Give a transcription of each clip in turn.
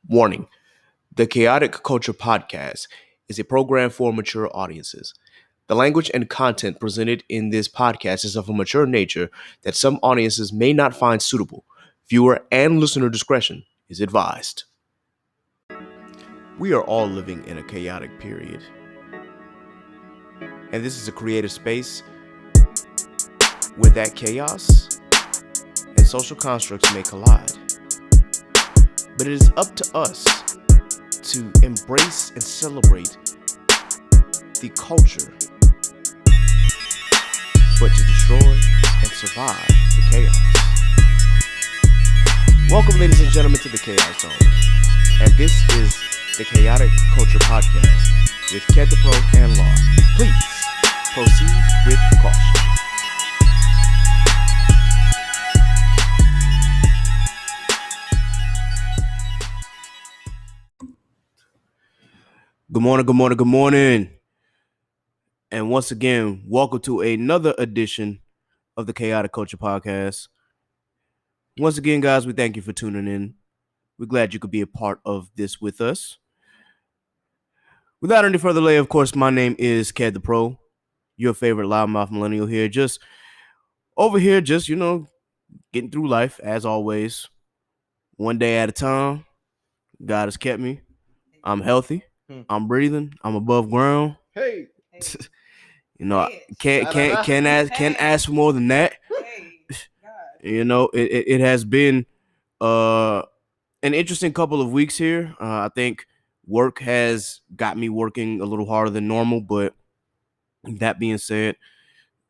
Warning: the Chaotic Culture Podcast is a program for mature audiences. The language and content presented in this podcast is of a mature nature that some audiences may not find suitable. Viewer and listener discretion is advised. We are all living in a chaotic period, and this is a creative space where that chaos and social constructs may collide. But it is up to us to embrace and celebrate the culture, but to destroy and survive the chaos. Welcome, ladies and gentlemen, to the Chaos Zone. And this is the Chaotic Culture Podcast with KANDLE and Law. Please proceed with caution. Good morning. And once again, welcome to another edition of the Chaotic Culture Podcast. Once again, guys, we thank you for tuning in. We're glad you could be a part of this with us. Without any further delay, of course, my name is KANDLE, your favorite loudmouth millennial here. Just over here, getting through life, as always. One day at a time. God has kept me. I'm healthy. I'm breathing. I'm above ground. Hey. Can't ask for more than that. It has been an interesting couple of weeks here. I think work has got me working a little harder than normal, but that being said,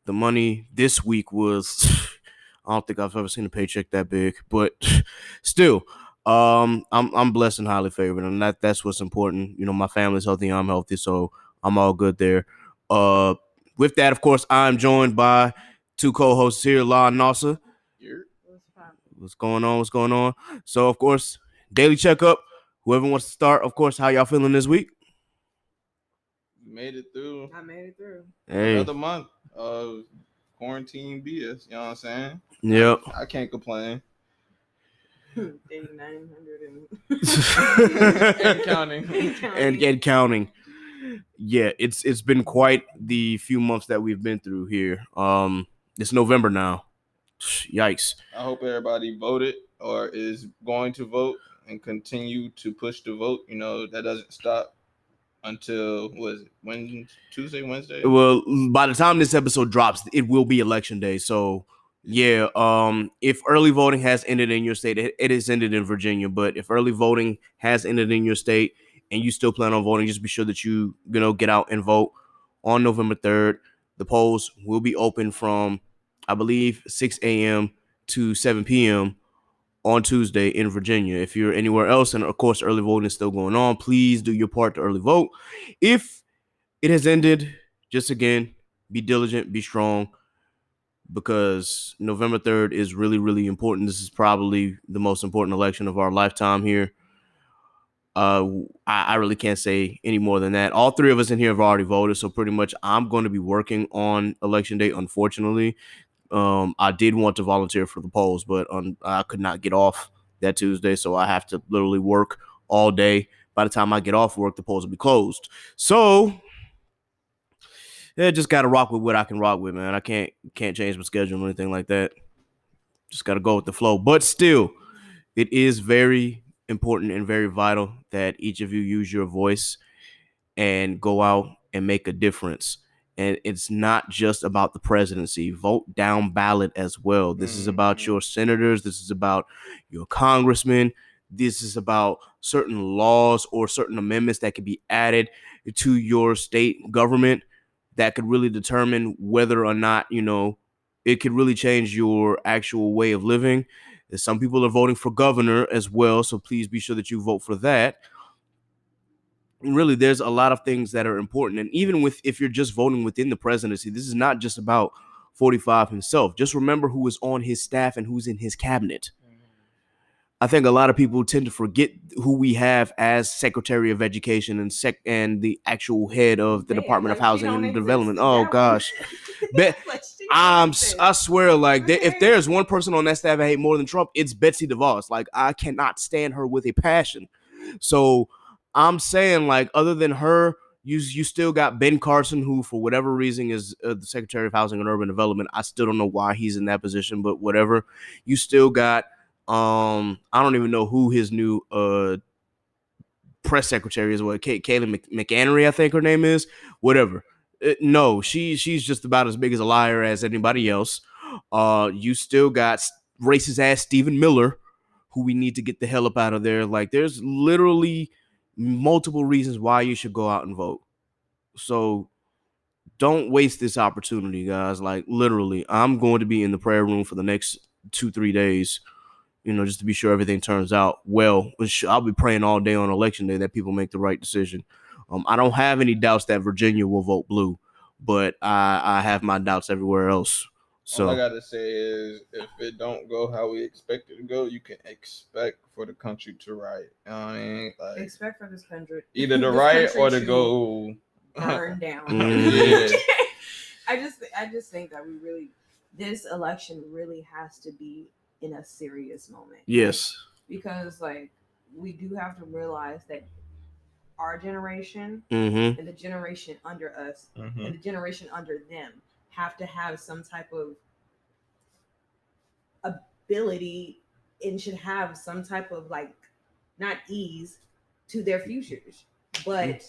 the money this week was I don't think I've ever seen a paycheck that big, but still, I'm blessed and highly favored, and that's what's important. My family's healthy, I'm healthy, so I'm all good there. With that, of course, I'm joined by two co-hosts here, La and Nasa. What's going on? So, of course, daily checkup. Whoever wants to start, of course, how y'all feeling this week? Made it through. I made it through. Hey. Another month of quarantine BS. You know what I'm saying? Yep. I can't complain. 8,900 and counting. And counting. Yeah, it's been quite the few months that we've been through here. It's November now. Yikes. I hope everybody voted or is going to vote and continue to push the vote. That doesn't stop until Tuesday, Wednesday? Well, by the time this episode drops, it will be election day. So yeah, if early voting has ended in your state, it has ended in Virginia. But if early voting has ended in your state and you still plan on voting, just be sure that you get out and vote on November 3rd. The polls will be open from, I believe, 6 a.m. to 7 p.m. on Tuesday in Virginia. If you're anywhere else, and of course early voting is still going on, please do your part to early vote. If it has ended, just again, be diligent, be strong, because November 3rd is really, really important. This is probably the most important election of our lifetime here. I really can't say any more than that. All three of us in here have already voted, so pretty much I'm going to be working on election day, unfortunately. I did want to volunteer for the polls, but I could not get off that Tuesday, so I have to literally work all day. By the time I get off work, the polls will be closed. So, yeah, just got to rock with what I can rock with, man. I can't change my schedule or anything like that. Just got to go with the flow. But still, it is very important and very vital that each of you use your voice and go out and make a difference. And it's not just about the presidency. Vote down ballot as well. This is about your senators. This is about your congressmen. This is about certain laws or certain amendments that could be added to your state government that could really determine whether or not, it could really change your actual way of living. Some people are voting for governor as well, so please be sure that you vote for that. Really, there's a lot of things that are important. And even if you're just voting within the presidency, this is not just about 45 himself. Just remember who is on his staff and who's in his cabinet. I think a lot of people tend to forget who we have as Secretary of Education and the actual head of the Department of Housing and Development. Oh, gosh. I swear, if there's one person on that staff I hate more than Trump, it's Betsy DeVos. I cannot stand her with a passion. So I'm saying, like, other than her, you still got Ben Carson, who for whatever reason is the Secretary of Housing and Urban Development. I still don't know why he's in that position, but whatever. You still got I don't even know who his new press secretary is. What, Kaylee McAnery, I think her name is. Whatever. No, she's just about as big as a liar as anybody else. You still got racist ass Stephen Miller, who we need to get the hell up out of there. Like, there's literally multiple reasons why you should go out and vote. So don't waste this opportunity, guys. Like, literally, I'm going to be in the prayer room for the next 2-3 days, just to be sure everything turns out well. I'll be praying all day on election day that people make the right decision. I don't have any doubts that Virginia will vote blue, but I have my doubts everywhere else. So all I gotta say is, if it don't go how we expect it to go, you can expect for the country to riot. Like, expect for this country either to riot or to go burn down. Yeah. I just think that this election really has to be in a serious moment. Yes, because like we do have to realize that our generation mm-hmm. and the generation under us Mm-hmm. and the generation under them have to have some type of ability and should have some type of, like, not ease to their futures. But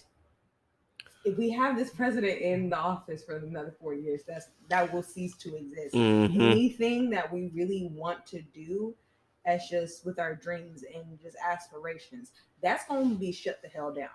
if we have this president in the office for another 4 years, that will cease to exist. Mm-hmm. Anything that we really want to do as just with our dreams and just aspirations, that's going to be shut the hell down.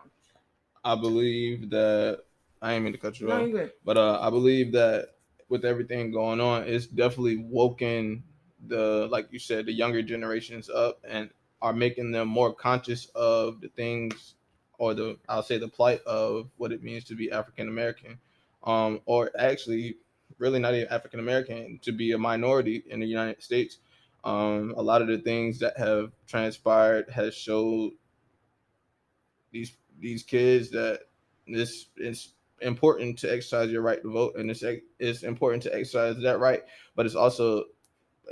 I believe that, I ain't mean to cut you off, you're good. But I believe that with everything going on, it's definitely woken like you said, the younger generations up and are making them more conscious of the things, or I'll say the plight of what it means to be African American, or actually really not even African American, to be a minority in the United States. A lot of the things that have transpired has showed these kids that this is important to exercise your right to vote, and it's important to exercise that right, but it's also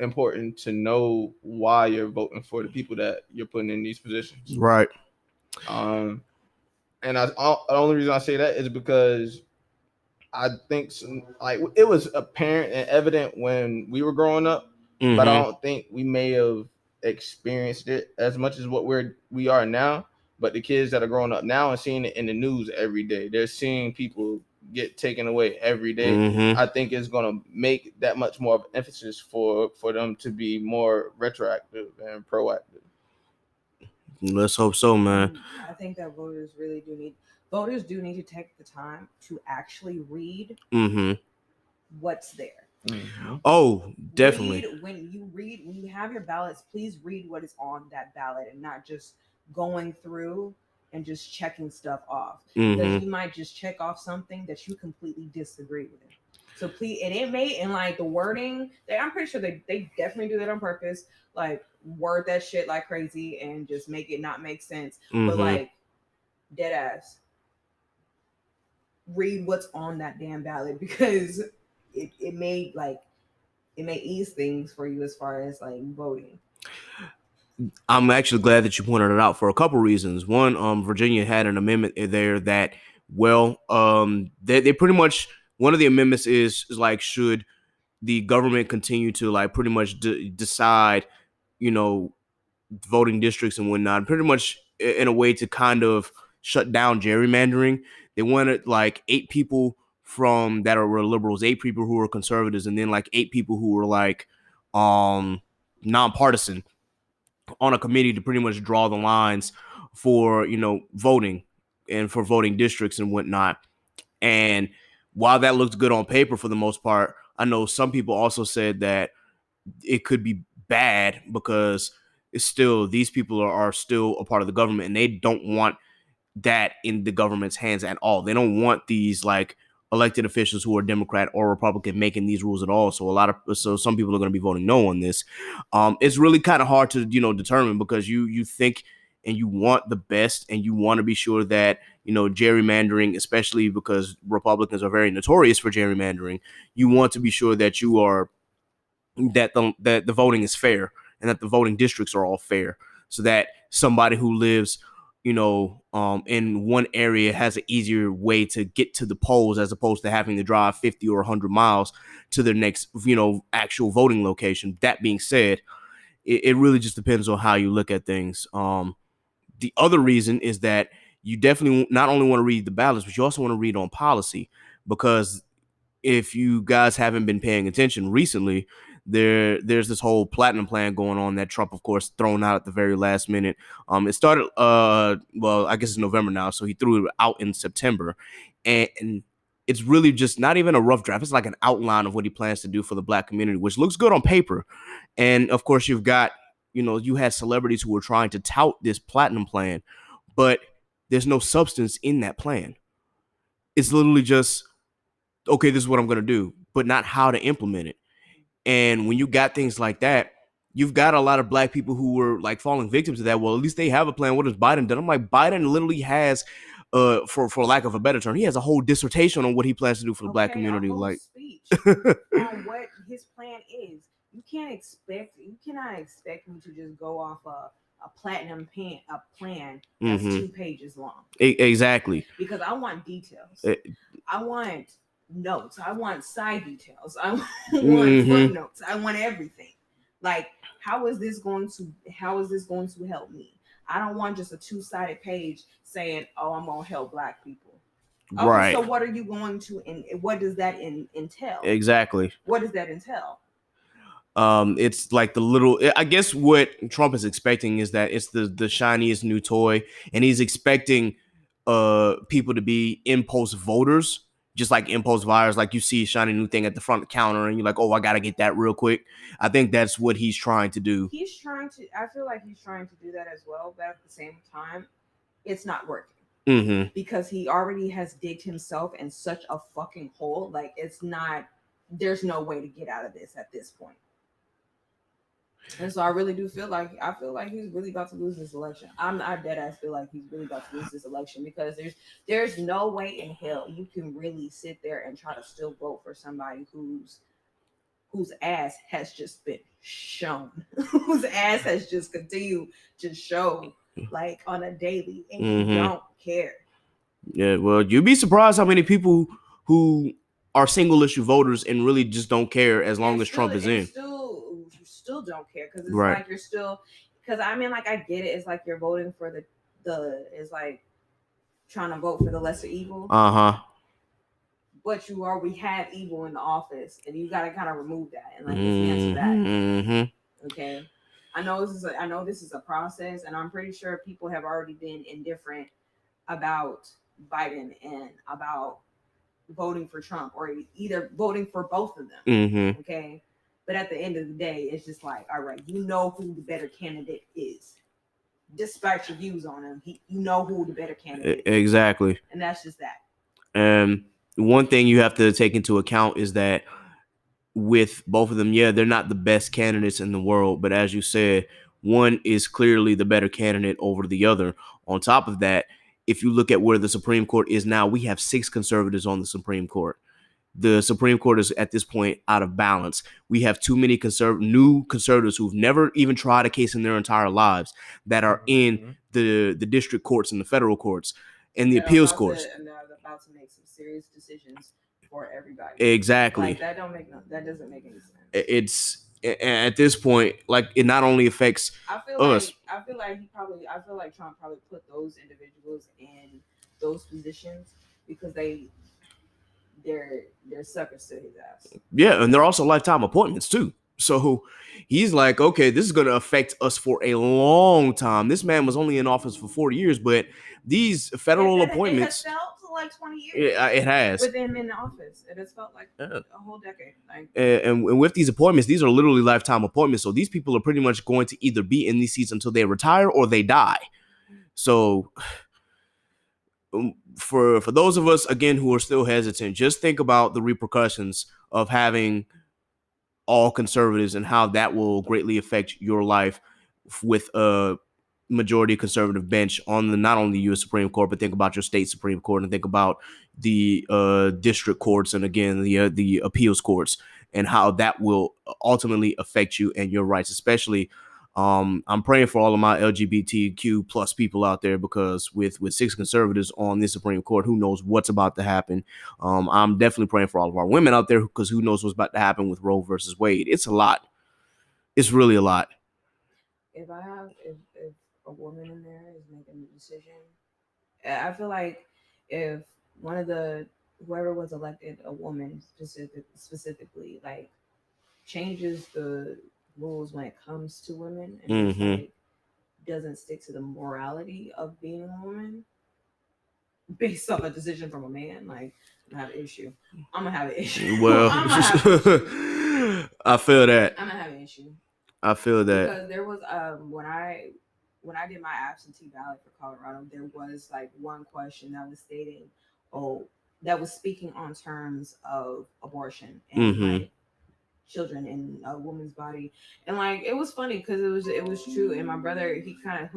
important to know why you're voting for the people that you're putting in these positions. Right. And the only reason I say that is because I think it was apparent and evident when we were growing up, mm-hmm. but I don't think we may have experienced it as much as what we are now. But the kids that are growing up now and seeing it in the news every day, they're seeing people get taken away every day. Mm-hmm. I think it's going to make that much more of an emphasis for them to be more retroactive and proactive. Let's hope so, man. I think that voters do need to take the time to actually read mm-hmm. what's there. Mm-hmm. Oh, definitely. When you have your ballots, please read what is on that ballot and not just going through and just checking stuff off. Mm-hmm. Because you might just check off something that you completely disagree with. So please, and it may, and like the wording, I'm pretty sure they definitely do that on purpose. Like, word that shit like crazy and just make it not make sense. Mm-hmm. But like, dead ass, read what's on that damn ballot, because it may ease things for you as far as like voting. I'm actually glad that you pointed it out for a couple reasons. One, Virginia had an amendment there that, they pretty much, one of the amendments is like, should the government continue to like pretty much decide, voting districts and whatnot, pretty much in a way to kind of shut down gerrymandering. They wanted like 8 people that were liberals, 8 people who were conservatives, and then like 8 people who were like nonpartisan on a committee to pretty much draw the lines for voting and for voting districts and whatnot. And while that looked good on paper for the most part, I know some people also said that it could be bad because it's still, these people are still a part of the government, and they don't want that in the government's hands at all. They don't want these like elected officials who are Democrat or Republican making these rules at all. So some people are going to be voting no on this. It's really kind of hard to determine, because you think and you want the best, and you want to be sure that gerrymandering, especially because Republicans are very notorious for gerrymandering, you want to be sure that that the voting is fair and that the voting districts are all fair, so that somebody who lives in one area has an easier way to get to the polls as opposed to having to drive 50 or 100 miles to their next, actual voting location. That being said, it really just depends on how you look at things. The other reason is that you definitely not only want to read the ballots, but you also want to read on policy, because if you guys haven't been paying attention recently, there's this whole platinum plan going on that Trump, of course, thrown out at the very last minute. It started, well, I guess it's November now, so he threw it out in September, and it's really just not even a rough draft. It's like an outline of what he plans to do for the Black community, which looks good on paper. And of course, you've got, you had celebrities who were trying to tout this platinum plan, but there's no substance in that plan. It's literally just, okay, this is what I'm going to do, but not how to implement it. And when you got things like that, you've got a lot of Black people who were like falling victim to that. Well, at least they have a plan. What has Biden done? I'm like, Biden literally has, for lack of a better term, he has a whole dissertation on what he plans to do for the Black community. Like speech on what his plan is. You cannot expect me to just go off a plan that's 2 pages long. Exactly. Because I want details. I want notes. I want side details. I want footnotes. I want everything. Like, how is this going to help me? I don't want just a 2-sided page saying, "Oh, I'm gonna help Black people." Okay, right. So what are you going to? And what does that entail? Exactly. What does that entail? It's like the little, I guess what Trump is expecting is that it's the shiniest new toy, and he's expecting people to be impulse voters, just like impulse buyers. Like you see a shiny new thing at the front counter and you're like, oh, I gotta get that real quick. I think that's what he's trying to do. I feel like he's trying to do that as well, but at the same time, it's not working. Because he already has digged himself in such a fucking hole. Like, there's no way to get out of this at this point. And so I really do feel like he's really about to lose this election. I'm dead ass feel like he's really about to lose this election, because there's no way in hell you can really sit there and try to still vote for somebody whose ass has just been shown, whose ass has just continued to show like on a daily, and you don't care. Yeah, well, you'd be surprised how many people who are single issue voters and really just don't care as long as Trump is in. Still don't care, because it's right. Like you're still, because I mean, like, I get it. It's like you're voting for it's like trying to vote for the lesser evil. But you already have evil in the office, and you got to kind of remove that and like dismantle that. Okay, I know this is a process, and I'm pretty sure people have already been indifferent about Biden and about voting for Trump, or either voting for both of them. Okay. But at the end of the day, it's just like, all right, you know who the better candidate is. Despite your views on him, you know who the better candidate is. Exactly. And that's just that. One thing you have to take into account is that with both of them, yeah, they're not the best candidates in the world. But as you said, one is clearly the better candidate over the other. On top of that, if you look at where the Supreme Court is now, we have 6 conservatives on the Supreme Court. The Supreme Court is at this point out of balance. We have too many new conservatives who've never even tried a case in their entire lives that are in the district courts and the federal courts and the appeals courts. And they're about to make some serious decisions for everybody. Exactly. Like, that doesn't make any sense. It's at this point, like, it not only affects us. I feel like Trump probably put those individuals in those positions because they're suckers to his ass. Yeah, and they're also lifetime appointments too. So he's like, okay, this is going to affect us for a long time. This man was only in office for 40 years, but these federal appointments. It has felt like 20 years. Yeah, it has. With him in the office. It has felt like a whole decade. And with these appointments, these are literally lifetime appointments. So these people are pretty much going to either be in these seats until they retire or they die. So for those of us, again, who are still hesitant, just think about the repercussions of having all conservatives and how that will greatly affect your life with a majority conservative bench on not only the U.S. Supreme Court, but think about your state Supreme Court and think about the district courts and, again, the appeals courts and how that will ultimately affect you and your rights, especially I'm praying for all of my LGBTQ plus people out there, because with 6 conservatives on the Supreme Court, who knows what's about to happen. I'm definitely praying for all of our women out there, because who knows what's about to happen with Roe versus Wade. It's a lot. It's really a lot. If a woman in there is making a decision, I feel like if one of whoever was elected, a woman specifically, like changes the rules when it comes to women and just like doesn't stick to the morality of being a woman based off a decision from a man, like I'm gonna have an issue. I'm gonna have an issue. Well, I feel that. I'm gonna have an issue. I feel that. Because there was when I did my absentee ballot for Colorado, there was like one question that was stating, that was speaking on terms of abortion and like children in a woman's body, and like it was funny because it was true. And my brother, he kind of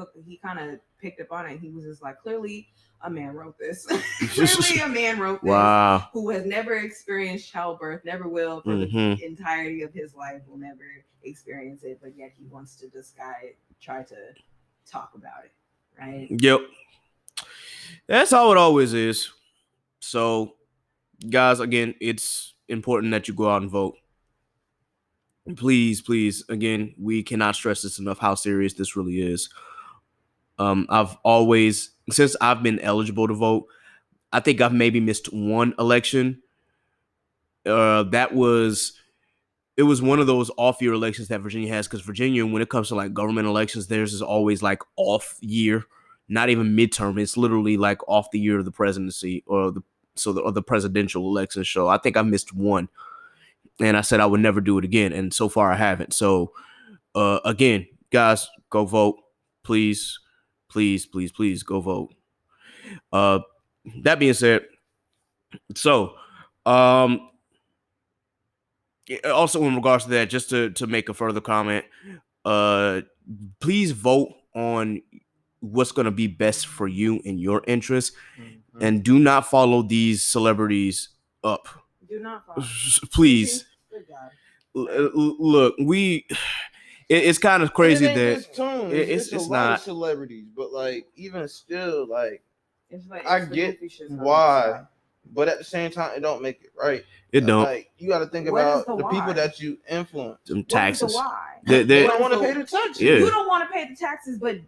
picked up on it. He was just like, clearly a man wrote this. Clearly a man wrote this. Wow. Who has never experienced childbirth, never will for the entirety of his life, will never experience it, but yet he wants to try to talk about it, right? Yep. That's how it always is. So, guys, again, it's important that you go out and vote. Please, again, we cannot stress this enough how serious this really is. I've always, since I've been eligible to vote, I think I've maybe missed one election. It was one of those off-year elections that Virginia has, because Virginia, when it comes to like government elections, theirs is always like off year, not even midterm. It's literally like off the year of the presidency or the presidential elections. So I think I missed one. And I said I would never do it again. And so far I haven't. So, again, guys, go vote. Please go vote. That being said, so, also in regards to that, just to make a further comment, please vote on what's going to be best for you and your interests. And do not follow these celebrities up. Do not follow. Please. Good job. Look, it's kind of crazy that it's a lot not of celebrities, but like even still, like it's like I get why, but at the same time, it don't make it right. It don't. Like you got to think about the people that you influence. Some taxes. Why? They don't want to pay the taxes. Yeah. You don't want to pay the taxes, but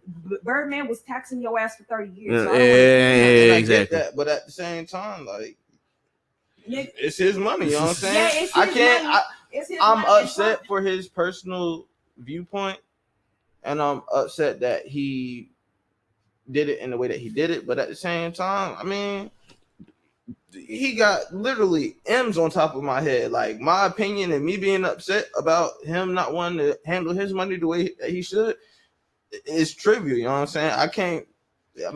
Birdman was taxing your ass for 30 years. So yeah, exactly. I get that, but at the same time, like it's his money. You know what I'm saying? I'm upset for his personal viewpoint, and I'm upset that he did it in the way that he did it. But at the same time, I mean, he got literally M's on top of my head. Like my opinion and me being upset about him not wanting to handle his money the way that he should is trivial. You know what I'm saying?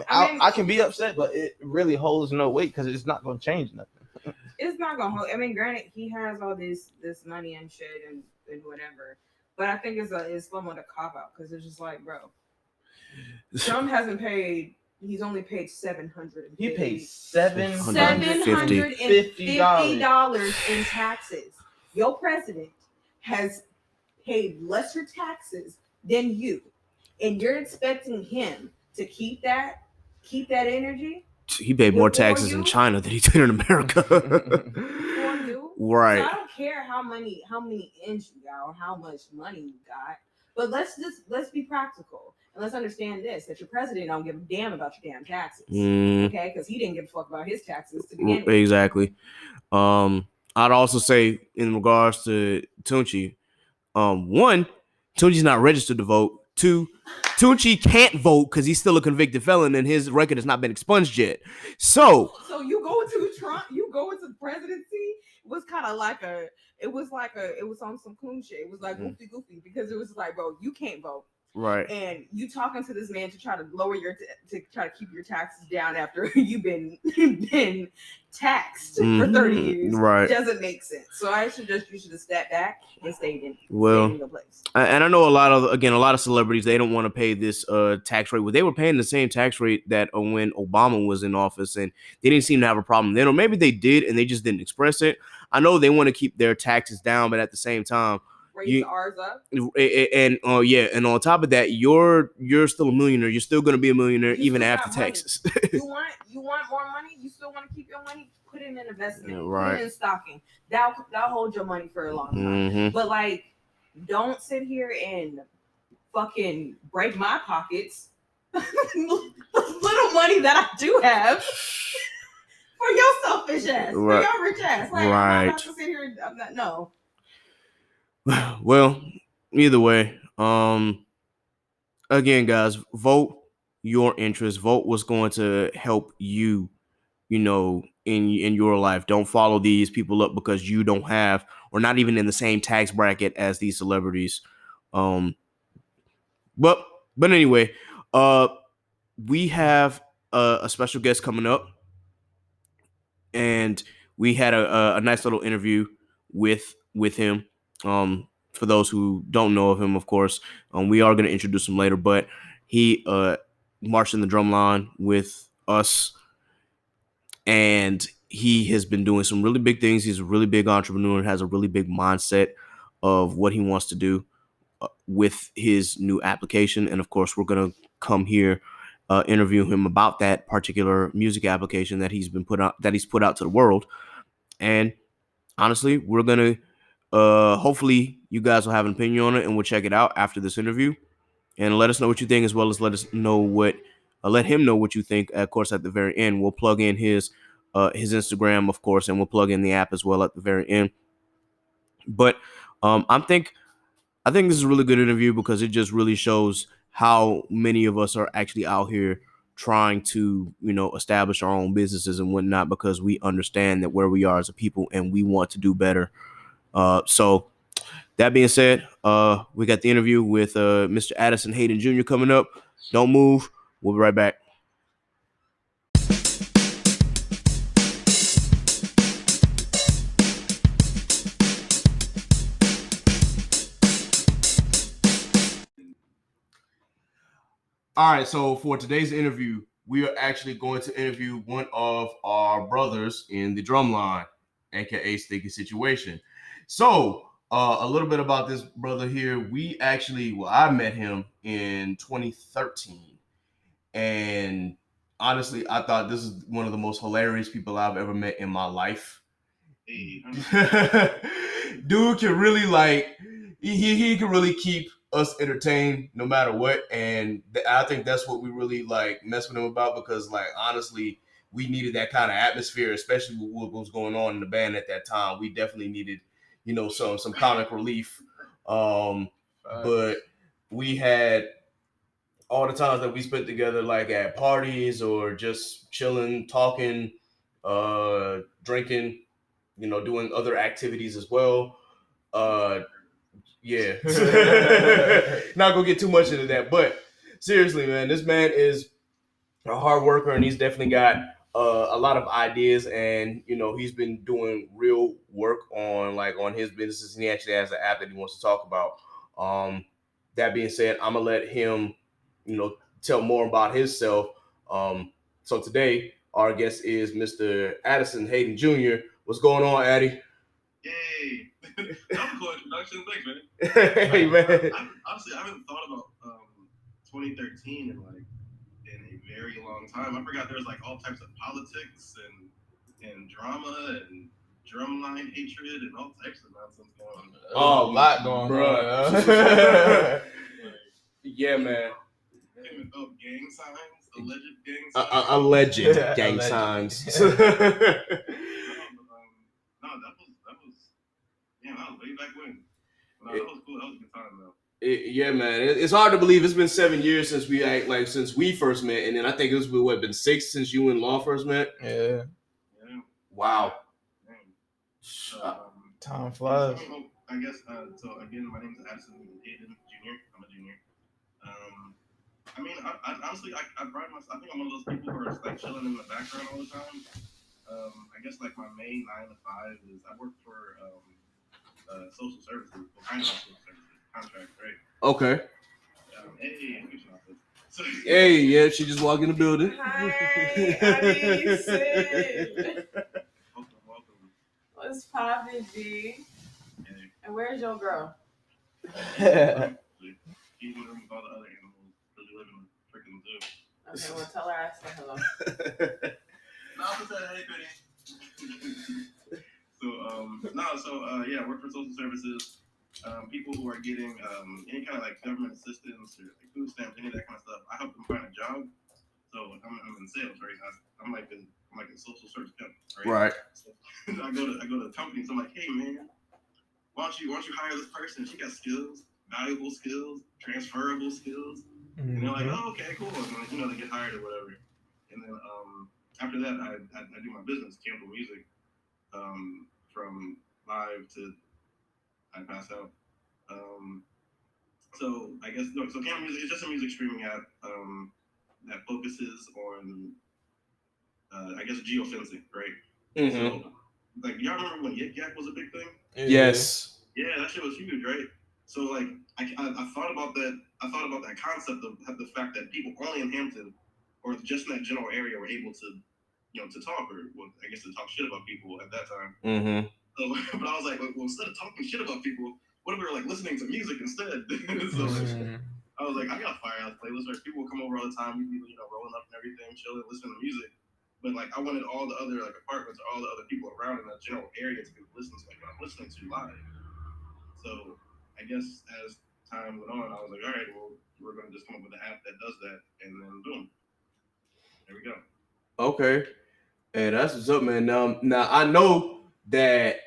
I can be upset, but it really holds no weight because it's not going to change nothing. It's not gonna hold. I mean, granted, he has all this money and shit and whatever, but I think it's somewhat a cop out because it's just like, bro, Trump hasn't paid. He's only paid $750. He paid $750 in taxes. Your president has paid lesser taxes than you, and you're expecting him to keep that energy. He paid more taxes in China than he did in America. Right. So I don't care how many ends you got or how much money you got, but let's be practical and let's understand this: that your president don't give a damn about your damn taxes, okay? Because he didn't give a fuck about his taxes to begin with. Exactly. I'd also say in regards to Tunchi, one, Tunchi's not registered to vote. Two, Tunchi can't vote because he's still a convicted felon and his record has not been expunged yet. So you go into Trump, you go into the presidency. It was kind of like it was on some coon shit. It was like goofy because it was like, bro, you can't vote. Right. And you talking to this man to try to lower to try to keep your taxes down after you've been taxed for 30 years. Right. Doesn't make sense. So I suggest you should have stepped back and stayed in your place. And I know a lot of celebrities, they don't want to pay this tax rate. Well, they were paying the same tax rate that when Obama was in office, and they didn't seem to have a problem then, or maybe they did and they just didn't express it. I know they want to keep their taxes down, but at the same time, raise ours up. And and on top of that, you're still a millionaire. You're still going to be a millionaire You even still after got money. Texas. you want more money? You still want to keep your money? Put it in investment. Yeah, right. Put it in stocking. That'll hold your money for a long time. Mm-hmm. But like, don't sit here and fucking break my pockets. Little money that I do have. For your selfish ass, Right. for your rich ass. Like, Right. I'm not about to sit here. I'm not. No. Well, either way, again, guys, vote your interest. Vote what's going to help you, in your life. Don't follow these people up because you don't have, or not even in the same tax bracket as these celebrities. But anyway, we have a special guest coming up, and we had a nice little interview with him. For those who don't know of him, of course, we are going to introduce him later, but he marched in the drum line with us, and he has been doing some really big things. He's a really big entrepreneur and has a really big mindset of what he wants to do with his new application. And of course, we're going to come here, interview him about that particular music application that he's put out to the world. And honestly, we're going to, hopefully you guys will have an opinion on it, and we'll check it out after this interview and let us know what you think, as well as let him know what you think. Of course, at the very end, we'll plug in his Instagram, of course, and we'll plug in the app as well at the very end. But I think this is a really good interview because it just really shows how many of us are actually out here trying to, establish our own businesses and whatnot, because we understand that where we are as a people and we want to do better. So that being said, we got the interview with Mr. Addison Hayden Jr. coming up. Don't move. We'll be right back. All right, so for today's interview, we are actually going to interview one of our brothers in the drumline, aka Sticky Situation. So, a little bit about this brother here. I met him in 2013, and honestly, I thought this is one of the most hilarious people I've ever met in my life. Dude can really he can really keep us entertained no matter what, and I think that's what we really mess with him about, because honestly, we needed that kind of atmosphere, especially with what was going on in the band at that time. We definitely needed some comic relief, but we had all the times that we spent together, at parties or just chilling, talking, drinking, doing other activities as well. Yeah. Not gonna get too much into that, but seriously, man, this man is a hard worker, and he's definitely got a lot of ideas, and he's been doing real work on his businesses, and he actually has an app that he wants to talk about. That being said, I'm gonna let him tell more about himself. So today our guest is Mr. Addison Hayden Jr. What's going on, Addy? Yay! That was a cool introduction. Thanks, man. Hey, man. Honestly, I haven't thought about 2013 in a very long time. I forgot there was all types of politics and drama and drumline hatred and all types of nonsense going on. Oh, a lot going on. Yeah, man. Gang signs, Alleged gang signs. That was way back when. That was cool. That was a good time, though. Yeah, man. It's hard to believe it's been 7 years since we first met, and then I think it's been 6 since you and Law first met. Yeah. Wow. Time flies. I guess. So again, my name is Addison Hayden Jr. I'm a junior. I honestly, I pride myself. I think I'm one of those people who are chilling in the background all the time. I guess my main 9 to 5 is I work for social services, kind of social services, contract, right? Okay. Hey, so, hey, yeah, she just walked in the building. Hi, Addison. Welcome. What's poppin', G? Hey. And where's your girl? He's in the room with all the other animals because we live in a freaking zoo. Okay, well, tell her I said hello. No, I said, hey, Penny. I work for social services. People who are getting any kind of like government assistance or like food stamps, any of that kind of stuff. I help them find a job. So I'm in sales, right? I'm like in social service company, right? Right. So I go to companies. I'm like, hey man, why don't you hire this person? She got skills, valuable skills, transferable skills. And they're like, oh, okay, cool. And they get hired or whatever. And then after that, I do my business, KANDLE Music, from live to I pass out. So I guess so KANDLE Music is just a music streaming app that focuses on I guess geofencing, right? Mm-hmm. So like y'all remember when Yik Yak was a big thing? Yes. Yeah, that shit was huge, right? So like I thought about that. I thought about that concept of the fact that people only in Hampton or just in that general area were able to, to talk or I guess to talk shit about people at that time. Mm-hmm. So, but I was like, well, instead of talking shit about people, what if we were like listening to music instead? So I was like, I got a Firehouse playlist where people come over all the time. We be rolling up and everything, chilling, listening to music. But like I wanted all the other like apartments or all the other people around in that general area to be listening to like what I'm listening to live. So I guess as time went on, I was like, all right, well, we're going to just come up with an app that does that, and then boom, there we go. Okay. Hey, that's what's up, man. Now I know that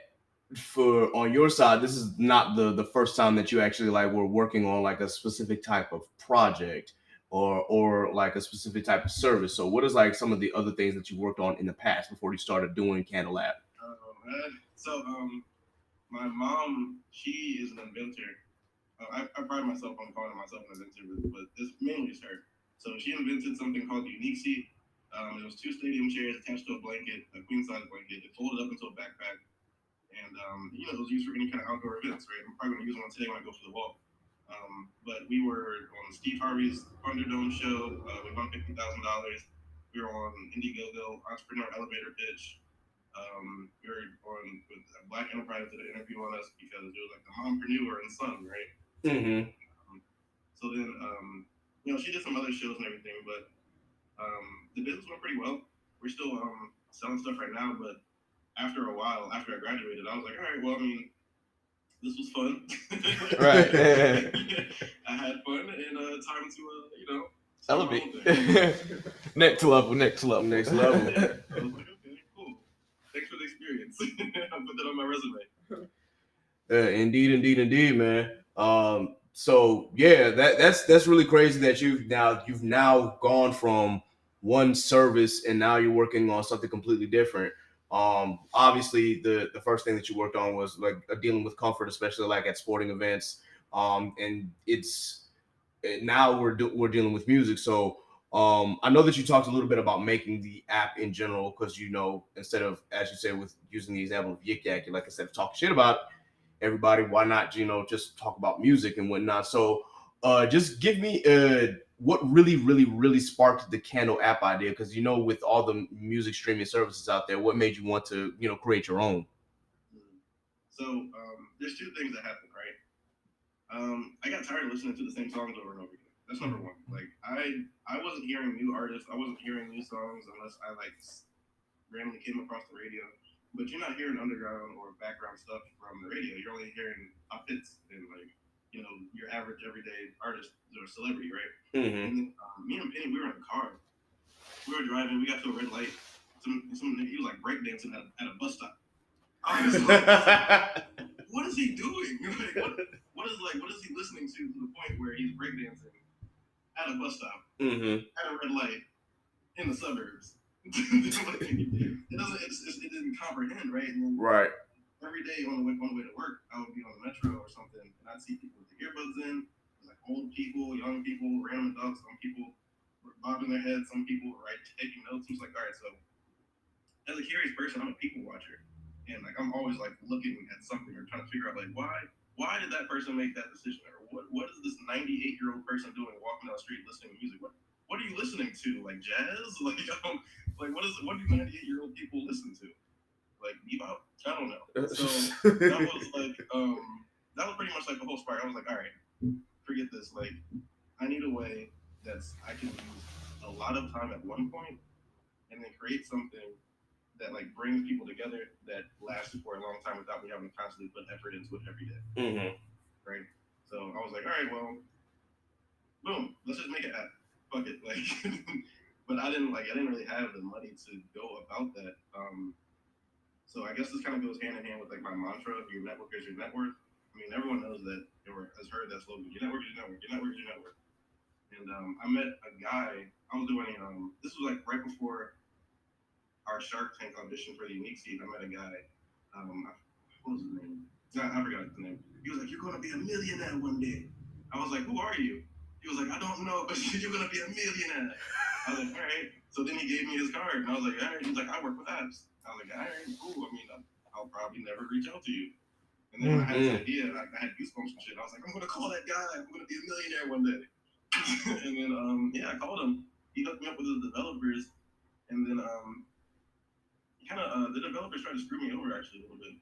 for on your side, this is not the first time that you actually like were working on like a specific type of project or like a specific type of service. So what is like some of the other things that you worked on in the past before you started doing KANDLE app? My mom, she is an inventor. I pride myself on calling myself an inventor, but this mainly is her. So she invented something called the Unique Seat. It was 2 stadium chairs attached to a blanket, a queen size blanket. It folded up into a backpack, and it was used for any kind of outdoor events, right? I'm probably gonna use one today when I go for the walk. But we were on Steve Harvey's Thunderdome show. We won $50,000. We were on Indiegogo Entrepreneur Elevator Pitch. We were on with Black Enterprise did an interview on us because it was like the mompreneur and son, right? Mm-hmm. So then, she did some other shows and everything, but the business went pretty well. We're still selling stuff right now, but after a while, after I graduated, I was like, all right, well, I mean, this was fun. Right. I had fun, and time to, elevate. Next level. Next level. Yeah. I was like, okay, cool. Thanks for the experience. I'll put that on my resume. Indeed, man. So yeah, that's really crazy that you've now gone from one service and now you're working on something completely different. Obviously the first thing that you worked on was like dealing with comfort, especially like at sporting events. And it's now we're dealing with music. So I know that you talked a little bit about making the app in general because instead of, as you said, with using the example of Yik Yak, like instead of talking shit about everybody, why not just talk about music and whatnot. So just give me what really sparked the KANDLE app idea, because with all the music streaming services out there, what made you want to create your own? So there's 2 things that happened, right? I got tired of listening to the same songs over and over again. That's number one. Like I wasn't hearing new artists, I wasn't hearing new songs unless I like randomly came across the radio. But you're not hearing underground or background stuff from the radio. You're only hearing top hits and like your average everyday artist or celebrity, right? Mm-hmm. And then me and Penny, we were in a car. We were driving. We got to a red light. Some he was like breakdancing at a bus stop. I was like, what is he doing? Like, what is he listening to the point where he's breakdancing at a bus stop mm-hmm. at a red light in the suburbs? It didn't comprehend, right? And then Right. Every day on the way to work, I would be on the metro or something, and I'd see people with their earbuds in. There's like old people, young people, random adults. Some people were bobbing their heads. Some people were taking notes. I was like, all right, so as a curious person, I'm a people watcher, and like I'm always like looking at something or trying to figure out like why did that person make that decision, or what is this 98-year-old person doing walking down the street listening to music? What are you listening to? Like jazz? Like what do 98-year-old people listen to? Like bebop? I don't know. So that was like that was pretty much like the whole spark. I was like, all right, forget this. Like, I need a way I can use a lot of time at one point and then create something that like brings people together that lasts for a long time without me having to constantly put effort into it every day. Mm-hmm. Right. So I was like, all right, well, boom, let's just make it happen. Fuck it. Like, but I didn't really have the money to go about that. So I guess this kind of goes hand in hand with like my mantra: your network is your net worth. I mean, everyone knows that or has heard that slogan: your network is your network. Your network is your network. And I met a guy. I was doing this was like right before our Shark Tank audition for the Unique Seed. I met a guy. What was his name? I forgot his name. He was like, "You're going to be a millionaire one day." I was like, "Who are you?" He was like, "I don't know, but you're going to be a millionaire." I was like, "All right." So then he gave me his card, and I was like, "All right." He's like, "I work with apps." I was like, "All right, cool. I mean, I'll probably never reach out to you." And then when I had this idea, I had goosebumps and shit. I was like, "I'm going to call that guy. I'm going to be a millionaire one day." And then, I called him. He hooked me up with the developers, and then the developers tried to screw me over actually a little bit.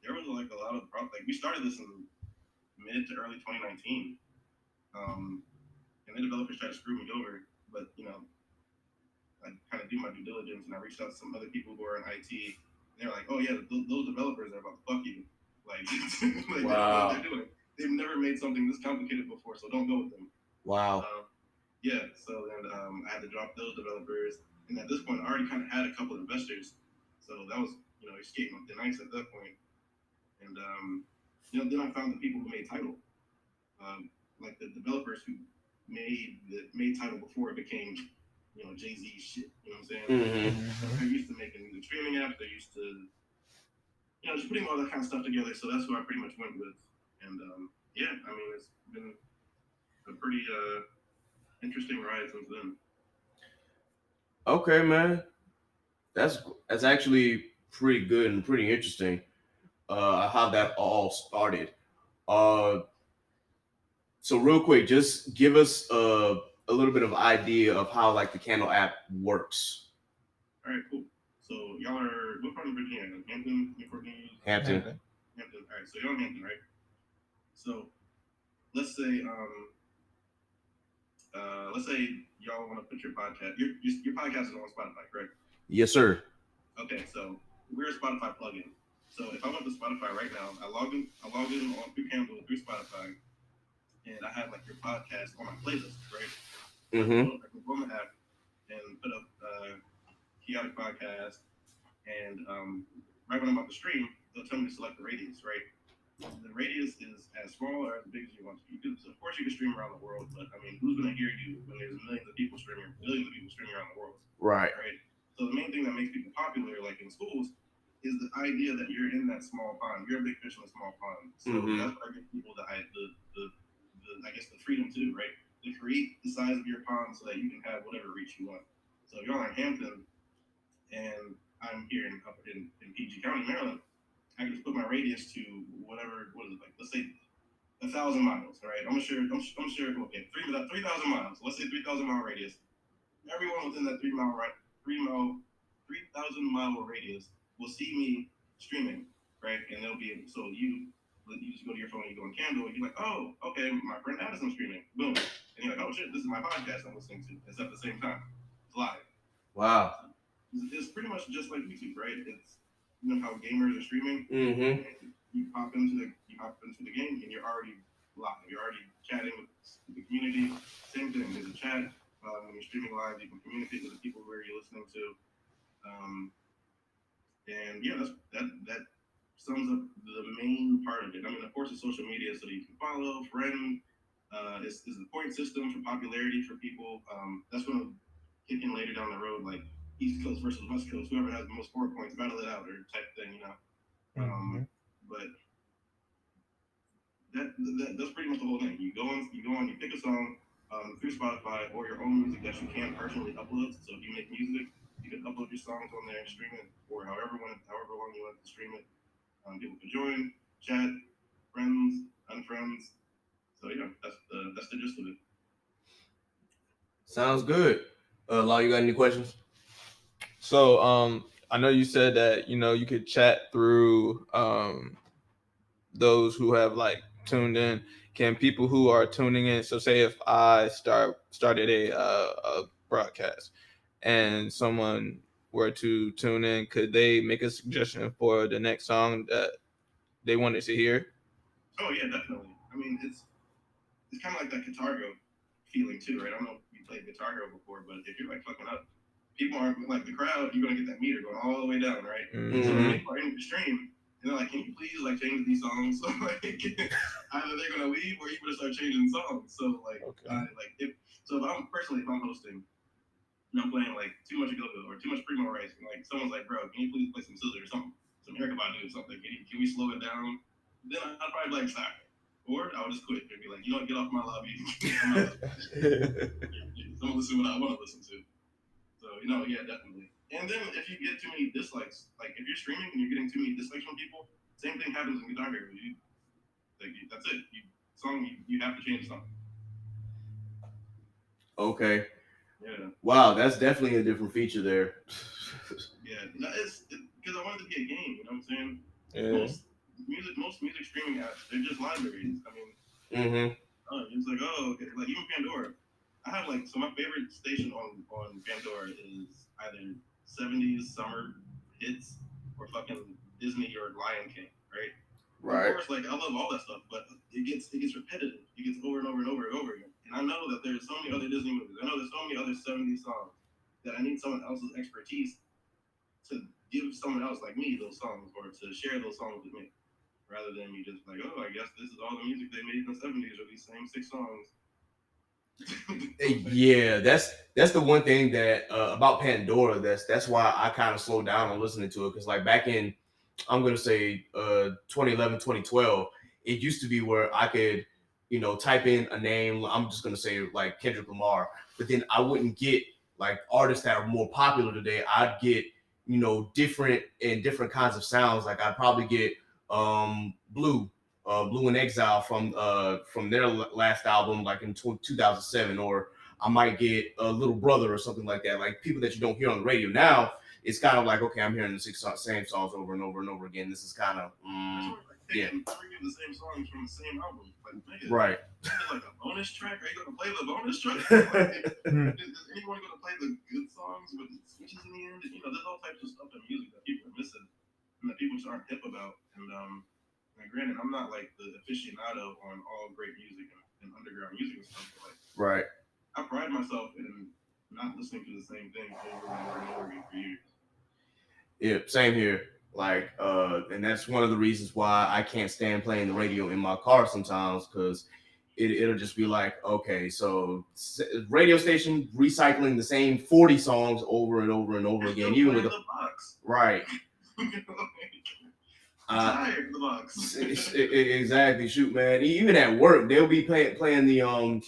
There was like a lot of problems. Like we started this in mid to early 2019, and the developers tried to screw me over. But I kind of do my due diligence, and I reached out to some other people who are in IT. And they're like, "Oh yeah, those developers are about to fuck you." Like, like wow. They're doing. They've never made something this complicated before, so don't go with them. Wow. Yeah. So then I had to drop those developers, and at this point, I already kind of had a couple of investors, so that was escaping the nights at that point. And then I found the people who made Tidal, like the developers who made Tidal before it became Jay-Z shit. You know what I'm saying? Mm-hmm. They're used to making the streaming apps. They're used to just putting all that kind of stuff together. So that's who I pretty much went with. And I mean, it's been a pretty interesting ride since then. Okay, man, that's actually pretty good and pretty interesting. How that all started. So real quick, just give us a little bit of idea of how like the Candle app works. All right, cool. So y'all are what part of Virginia? Hampton, Newport News. Hampton. All right, so y'all in Hampton, right? So let's say y'all want to put your podcast. Your podcast is on Spotify, correct? Yes, sir. Okay, so we're a Spotify plugin. So if I went to Spotify right now, I log in on through KANDLE through Spotify, and I have like your podcast on my playlist, right? Mm-hmm. I can go on the app and put up Chaotic Podcast, and right when I'm about to stream, they'll tell me to select the radius, right? The radius is as small or as big as you want to. So of course you can stream around the world, but I mean, who's going to hear you when there's millions of people streaming around the world? Right. So the main thing that makes people popular, like in schools, is the idea that you're in that small pond. You're a big fish in a small pond. So that's what I give people the freedom to do, right? To create the size of your pond so that you can have whatever reach you want. So if y'all are in Hampton and I'm here in PG County, Maryland, I can just put my radius to whatever. What is it like? Let's say 1,000 miles, right? I'm sure. Okay, 3,000 miles. Let's say 3,000 mile radius. Everyone within that 3,000 mile radius will see me streaming, right? And they'll be able. So you just go to your phone, you go on KANDLE, and you're like, oh, okay, my friend Addison streaming. Boom, and you're like, oh shit, this is my podcast I'm listening to. It's at the same time. It's live. Wow. It's pretty much just like YouTube, right? It's how gamers are streaming. Mm-hmm. And you hop into the game and you're already live. You're already chatting with the community. Same thing. There's a chat when you're streaming live. You can communicate with the people where you're listening to. And yeah, that sums up the main part of it. I mean, of course, it's social media so that you can follow, friend. It's the point system for popularity for people. That's going to kick in later down the road, like East Coast versus West Coast. Whoever has the most score points, battle it out, or type thing, But that's pretty much the whole thing. You go on, you pick a song through Spotify or your own music that you can personally upload. So if you make music, you can upload your songs on there and stream it, or however long you want to stream it. People can join, chat, friends, unfriends. So yeah, that's the gist of it. Sounds good. Law, you got any questions? So I know you said that you could chat through those who have like tuned in, can people who are tuning in, so say if I started a broadcast and someone were to tune in, could they make a suggestion for the next song that they wanted to hear? Oh yeah, definitely. I mean, it's kind of like that Guitar Hero feeling too, right? I don't know if you played Guitar Hero before, but if you're like fucking up, people aren't like the crowd. You're gonna get that meter going all the way down, right? Mm-hmm. So when people are in the stream, and they're like, "Can you please like change these songs?" So like, either they're gonna leave or you're gonna start changing songs. So like, if I'm hosting and I'm playing like too much go-go or too much primo rice, and like someone's like, "Bro, can you please play some scissors or something, some Erica Badu or something? Can we slow it down?" Then I'd probably be like, "Stop." Or I would just quit and be like, "You know what, get off my lobby." I'm gonna listen what I want to listen to. So, yeah, definitely. And then if you get too many dislikes, like if you're streaming and you're getting too many dislikes from people, same thing happens in Guitar Hero. That's it. You have to change something. Okay. Yeah. Wow, that's definitely a different feature there. Yeah, it's because I want it to be a game. You know what I'm saying? Yeah. Most music streaming apps, they're just libraries. I mean, it's like, okay. Like even Pandora. I have like, so my favorite station on Pandora is either 70s summer hits or fucking Disney or Lion King, right? Right. Of course, like I love all that stuff, but it gets repetitive. It gets over and over and over and over again. And I know that there's so many other Disney movies. I know there's so many other 70s songs that I need someone else's expertise to give someone else like me those songs or to share those songs with me, rather than me just like, oh, I guess this is all the music they made in the 70s or these same 6 songs. Yeah, that's the one thing that about Pandora. That's why I kind of slowed down on listening to it, because like back in, I'm gonna say 2011, 2012, it used to be where I could, type in a name. I'm just gonna say like Kendrick Lamar, but then I wouldn't get like artists that are more popular today. I'd get different kinds of sounds. Like I'd probably get Blue in Exile from their last album, like in 2007, or I might get a Little Brother or something like that. Like people that you don't hear on the radio now. It's kind of like, okay, I'm hearing the same songs over and over and over again. This is kind of yeah. Bringing the same songs from the same album, like nigga, right. Like a bonus track. Are you gonna play the bonus track? Is anyone gonna play the good songs with switches in the end? There's all types of stuff in music that people are missing and that people just aren't hip about. And granted, I'm not like the aficionado on all great music and underground music and stuff, but like, right. I pride myself in not listening to the same thing over and over and over again for years. Yeah, same here. Like, and that's one of the reasons why I can't stand playing the radio in my car sometimes, because it'll just be like, okay, so radio station recycling the same 40 songs over and over and over again, even with the box. Right. Tired of the box. Exactly. Shoot, man. Even at work, they'll be playing the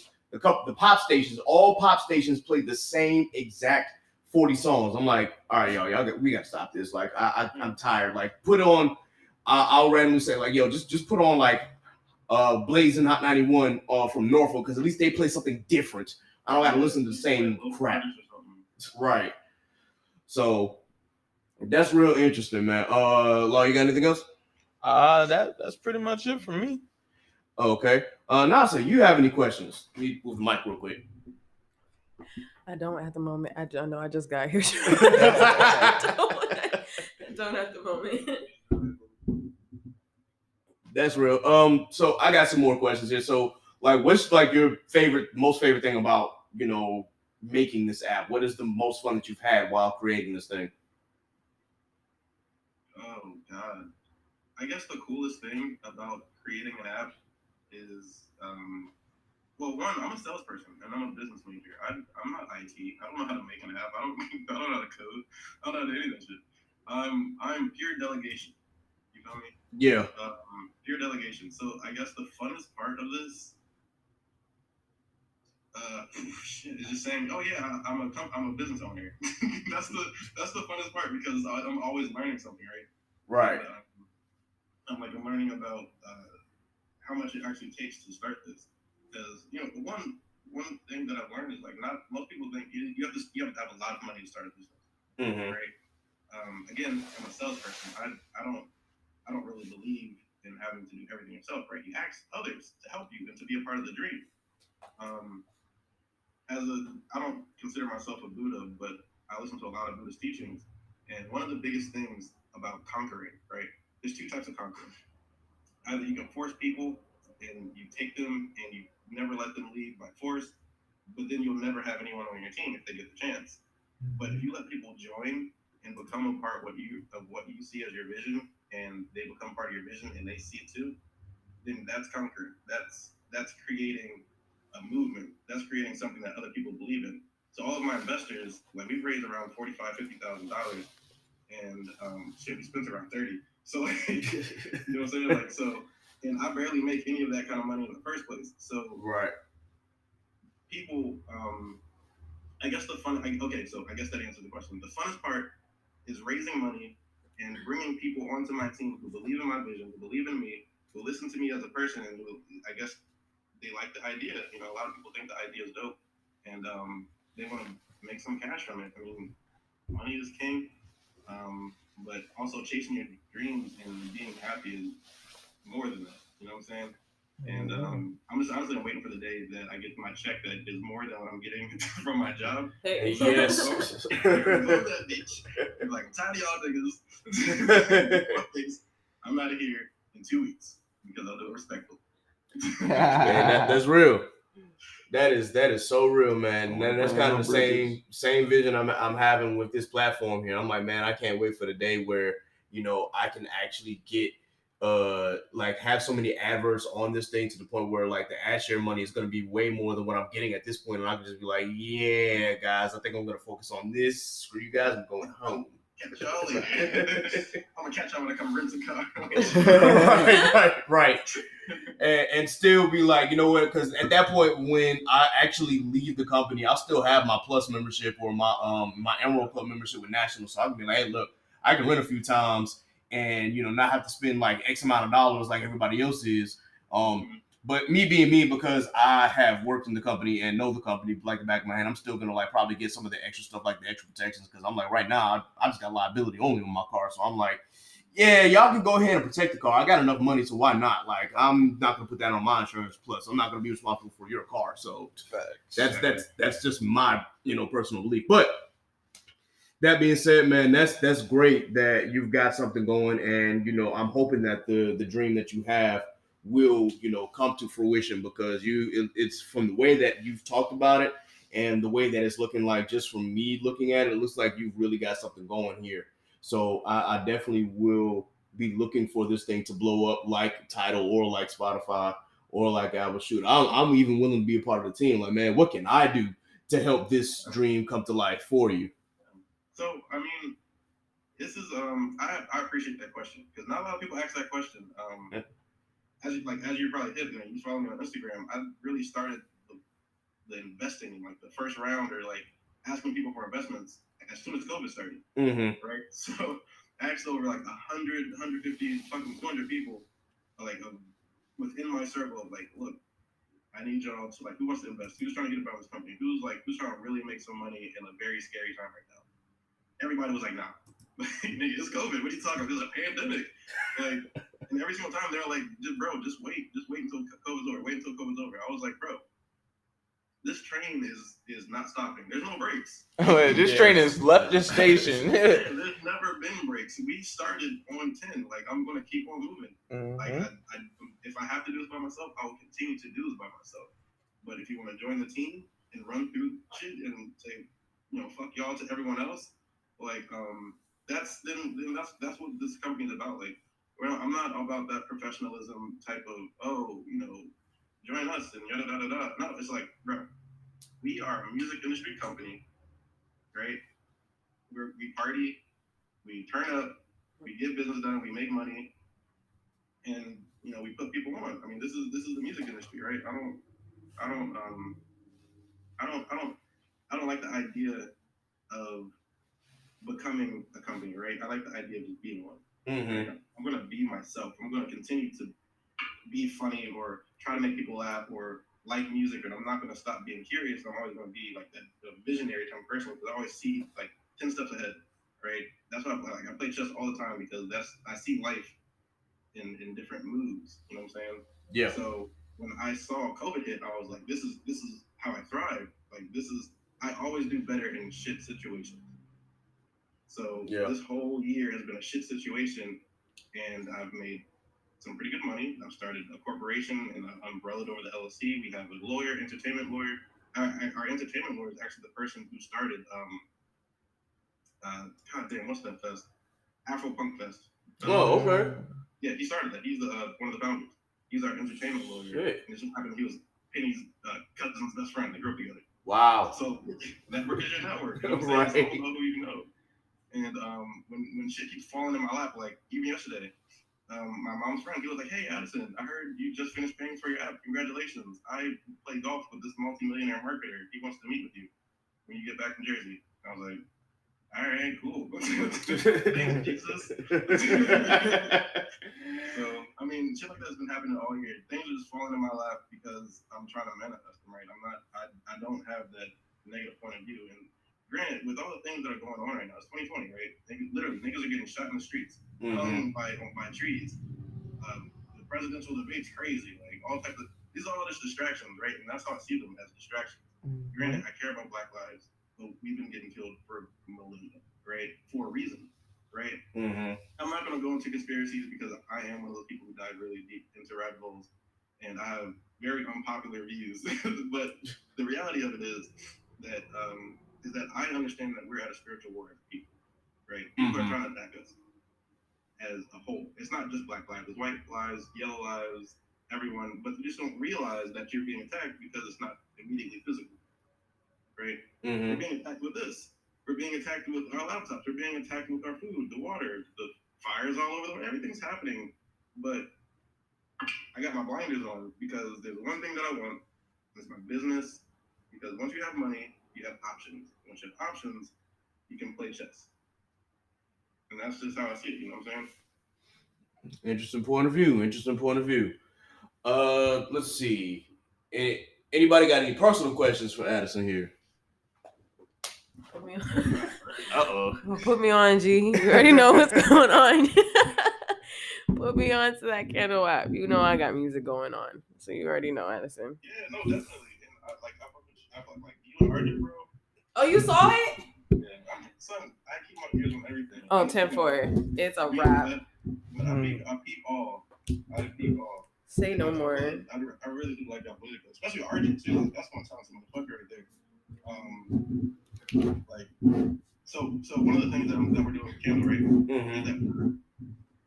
pop stations. All pop stations play the same exact 40 songs. I'm like, all right, y'all, we gotta stop this. Like, I'm tired. Like, put on. I'll randomly say like, yo, just put on like, Blazing Hot 91 from Norfolk, because at least they play something different. I don't gotta listen to the same crap. Right. So that's real interesting, man. Law, you got anything else? That's pretty much it for me. Okay. Nasa, you have any questions? Let me move the mic real quick. I don't at the moment. I know I just got here. I don't at the moment. That's real. So I got some more questions here. So, like, what's like your most favorite thing about making this app? What is the most fun that you've had while creating this thing? Oh God, I guess the coolest thing about creating an app is, well, one, I'm a salesperson and I'm a business major. I'm not IT. I don't know how to make an app. I don't know how to code. I don't know how to do any of that shit. I'm pure delegation. You feel me? Yeah. Pure delegation. So I guess the funnest part of this, is just saying, oh yeah, I'm a business owner. that's the funnest part, because I'm always learning something, right? Right. And, I'm learning about how much it actually takes to start this, because one thing that I've learned is like, not most people think you have to have a lot of money to start a business, right? Again, I'm a salesperson. I don't really believe and having to do everything yourself, right? You ask others to help you and to be a part of the dream. I don't consider myself a Buddha, but I listen to a lot of Buddhist teachings. And one of the biggest things about conquering, right? There's two types of conquering. Either you can force people and you take them and you never let them leave by force, but then you'll never have anyone on your team if they get the chance. But if you let people join and become a part of what you see as your vision, and they become part of your vision and they see it too, then that's conquering. That's creating a movement. That's creating something that other people believe in. So all of my investors, like we've raised around $45,000-$50,000, and we spent around 30. So like, you know what I'm saying? Like so, and I barely make any of that kind of money in the first place. So Right. people, I guess okay, so I guess that answers the question. The funnest part is raising money and bringing people onto my team who believe in my vision, who believe in me, who listen to me as a person, and who, I guess, they like the idea. You know, a lot of people think the idea is dope, and they want to make some cash from it. I mean, money is king, but also chasing your dreams and being happy is more than that. You know what I'm saying? And I'm just honestly waiting for the day that I get my check that is more than what I'm getting from my job. Hey. Yes. That bitch. I'm like, I'm tired of y'all niggas. I'm out of here in 2 weeks because I'll do it respectful. Man, that's real. That is so real, man. And that's kind of the same vision I'm having with this platform here. I'm like, man, I can't wait for the day where, you know, I can actually get like have so many adverts on this thing to the point where like the ad share money is going to be way more than what I'm getting at this point, and I can just be like, yeah, guys, I think I'm going to focus on this. Screw you guys, I'm going home. Catch y'all later. I'm gonna catch y'all when I come rent a car. right. And still be like, you know what? Because at that point, when I actually leave the company, I'll still have my Plus membership or my Emerald Club membership with National. So I can be like, hey, look, I can rent a few times and, you know, not have to spend like X amount of dollars like everybody else is. But me being me, because I have worked in the company and know the company like the back of my hand, I'm still gonna like probably get some of the extra stuff like the extra protections, because I'm like right now I just got liability only on my car, so I'm like, yeah, y'all can go ahead and protect the car. I got enough money, so why not? Like I'm not gonna put that on my insurance. Plus, I'm not gonna be responsible for your car. So that's just my personal belief. But that being said, man, that's great that you've got something going, and I'm hoping that the dream that you have will come to fruition, because it's from the way that you've talked about it and the way that it's looking like, just from me looking at it, it looks like you've really got something going here. So I definitely will be looking for this thing to blow up like Tidal or like Spotify or like Apple. Shoot, I'm even willing to be a part of the team. Like, man, what can I do to help this dream come to life for you? So, I mean, this is I appreciate that question, because not a lot of people ask that question. As you probably hit, you follow me on Instagram, I really started the investing, like the first round, or like asking people for investments as soon as COVID started. Right? So I asked over like 100, 150, fucking 200 people, like within my circle of like, look, I need y'all to, like, who wants to invest? Who's trying to get about this company? Who's trying to really make some money in a very scary time right now? Everybody was like, nah. Nigga, it's COVID. What are you talking about? There's a pandemic. Like, and every single time they were like, just wait until COVID's over. Wait until COVID's over. I was like, bro, this train is not stopping. There's no brakes. This train has left the station. There's never been brakes. We started on 10. Like, I'm gonna keep on moving. Like, if I have to do this by myself, I will continue to do this by myself. But if you want to join the team and run through shit and say, fuck y'all to everyone else, like, that's what this company is about. Like, I'm not about that professionalism type of, join us and yada da da da. No, it's like, bro, we are a music industry company, right? We party, we turn up, we get business done, we make money, and we put people on. I mean, this is the music industry, right? I don't like the idea of becoming a company, right? I like the idea of just being one. Right? I'm gonna be myself. I'm gonna continue to be funny or try to make people laugh or like music, and I'm not gonna stop being curious. I'm always gonna be like the visionary type of person, because I always see like 10 steps ahead, right? That's why I play chess all the time, because I see life in different moods. You know what I'm saying? Yeah. So when I saw COVID hit, I was like, this is how I thrive. Like I always do better in shit situations. So Yeah. this whole year has been a shit situation, and I've made some pretty good money. I've started a corporation and I've umbrellaed over the LLC. We have a lawyer, entertainment lawyer. Our entertainment lawyer is actually the person who started God damn, what's that fest? Afro Punk Fest. Oh, okay. Yeah, he started that. He's one of the founders. He's our entertainment lawyer. Shit. And it just happened he was Penny's cousin's best friend. They grew up together. Wow. So network is your network. You know what I'm saying? Right. So I don't know who you know. And when shit keeps falling in my lap, like even yesterday, my mom's friend, he was like, "Hey, Addison, I heard you just finished paying for your app. Congratulations! I play golf with this multi-millionaire marketer. He wants to meet with you when you get back from Jersey." I was like, "All right, cool. Thanks, Jesus." So I mean, shit like that's been happening all year. Things are just falling in my lap because I'm trying to manifest them. Right? I don't have that negative point of view. And granted, with all the things that are going on right now, it's 2020, right? Literally, niggas are getting shot in the streets, hung by trees. The presidential debate's crazy. Like all types of these are all just distractions, right? And that's how I see them, as distractions. Granted, I care about Black lives, but we've been getting killed for millennia, right? For a reason, right? I'm not going to go into conspiracies because I am one of those people who dive really deep into rabbit holes, and I have very unpopular views. But the reality of it is that I understand that we're at a spiritual war as people, right? People are trying to attack us as a whole. It's not just Black lives, it's white lives, yellow lives, everyone. But you just don't realize that you're being attacked because it's not immediately physical, right? We're being attacked with this. We're being attacked with our laptops. We're being attacked with our food, the water, the fires all over the world. Everything's happening. But I got my blinders on because there's one thing that I want. It's my business. Because once you have money, you have options. Once you have options, you can play chess. And that's just how I see it. You know what I'm saying? Interesting point of view. Let's see. Anybody got any personal questions for Addison here? Put me on. Uh-oh. Put me on, G. You already know what's going on. Put me on to that Candle app. You know I got music going on, so you already know, Addison. Yeah, no, definitely. And I'm like, you an artist, bro? Oh, you saw it? Yeah, I keep my ears on everything. Oh, 10-4. It's a wrap. I peep all. Say no I more. really do like that music, especially Argent too. That's one time some motherfucker right there. Like, so one of the things that we're doing with Candle, right? Is that,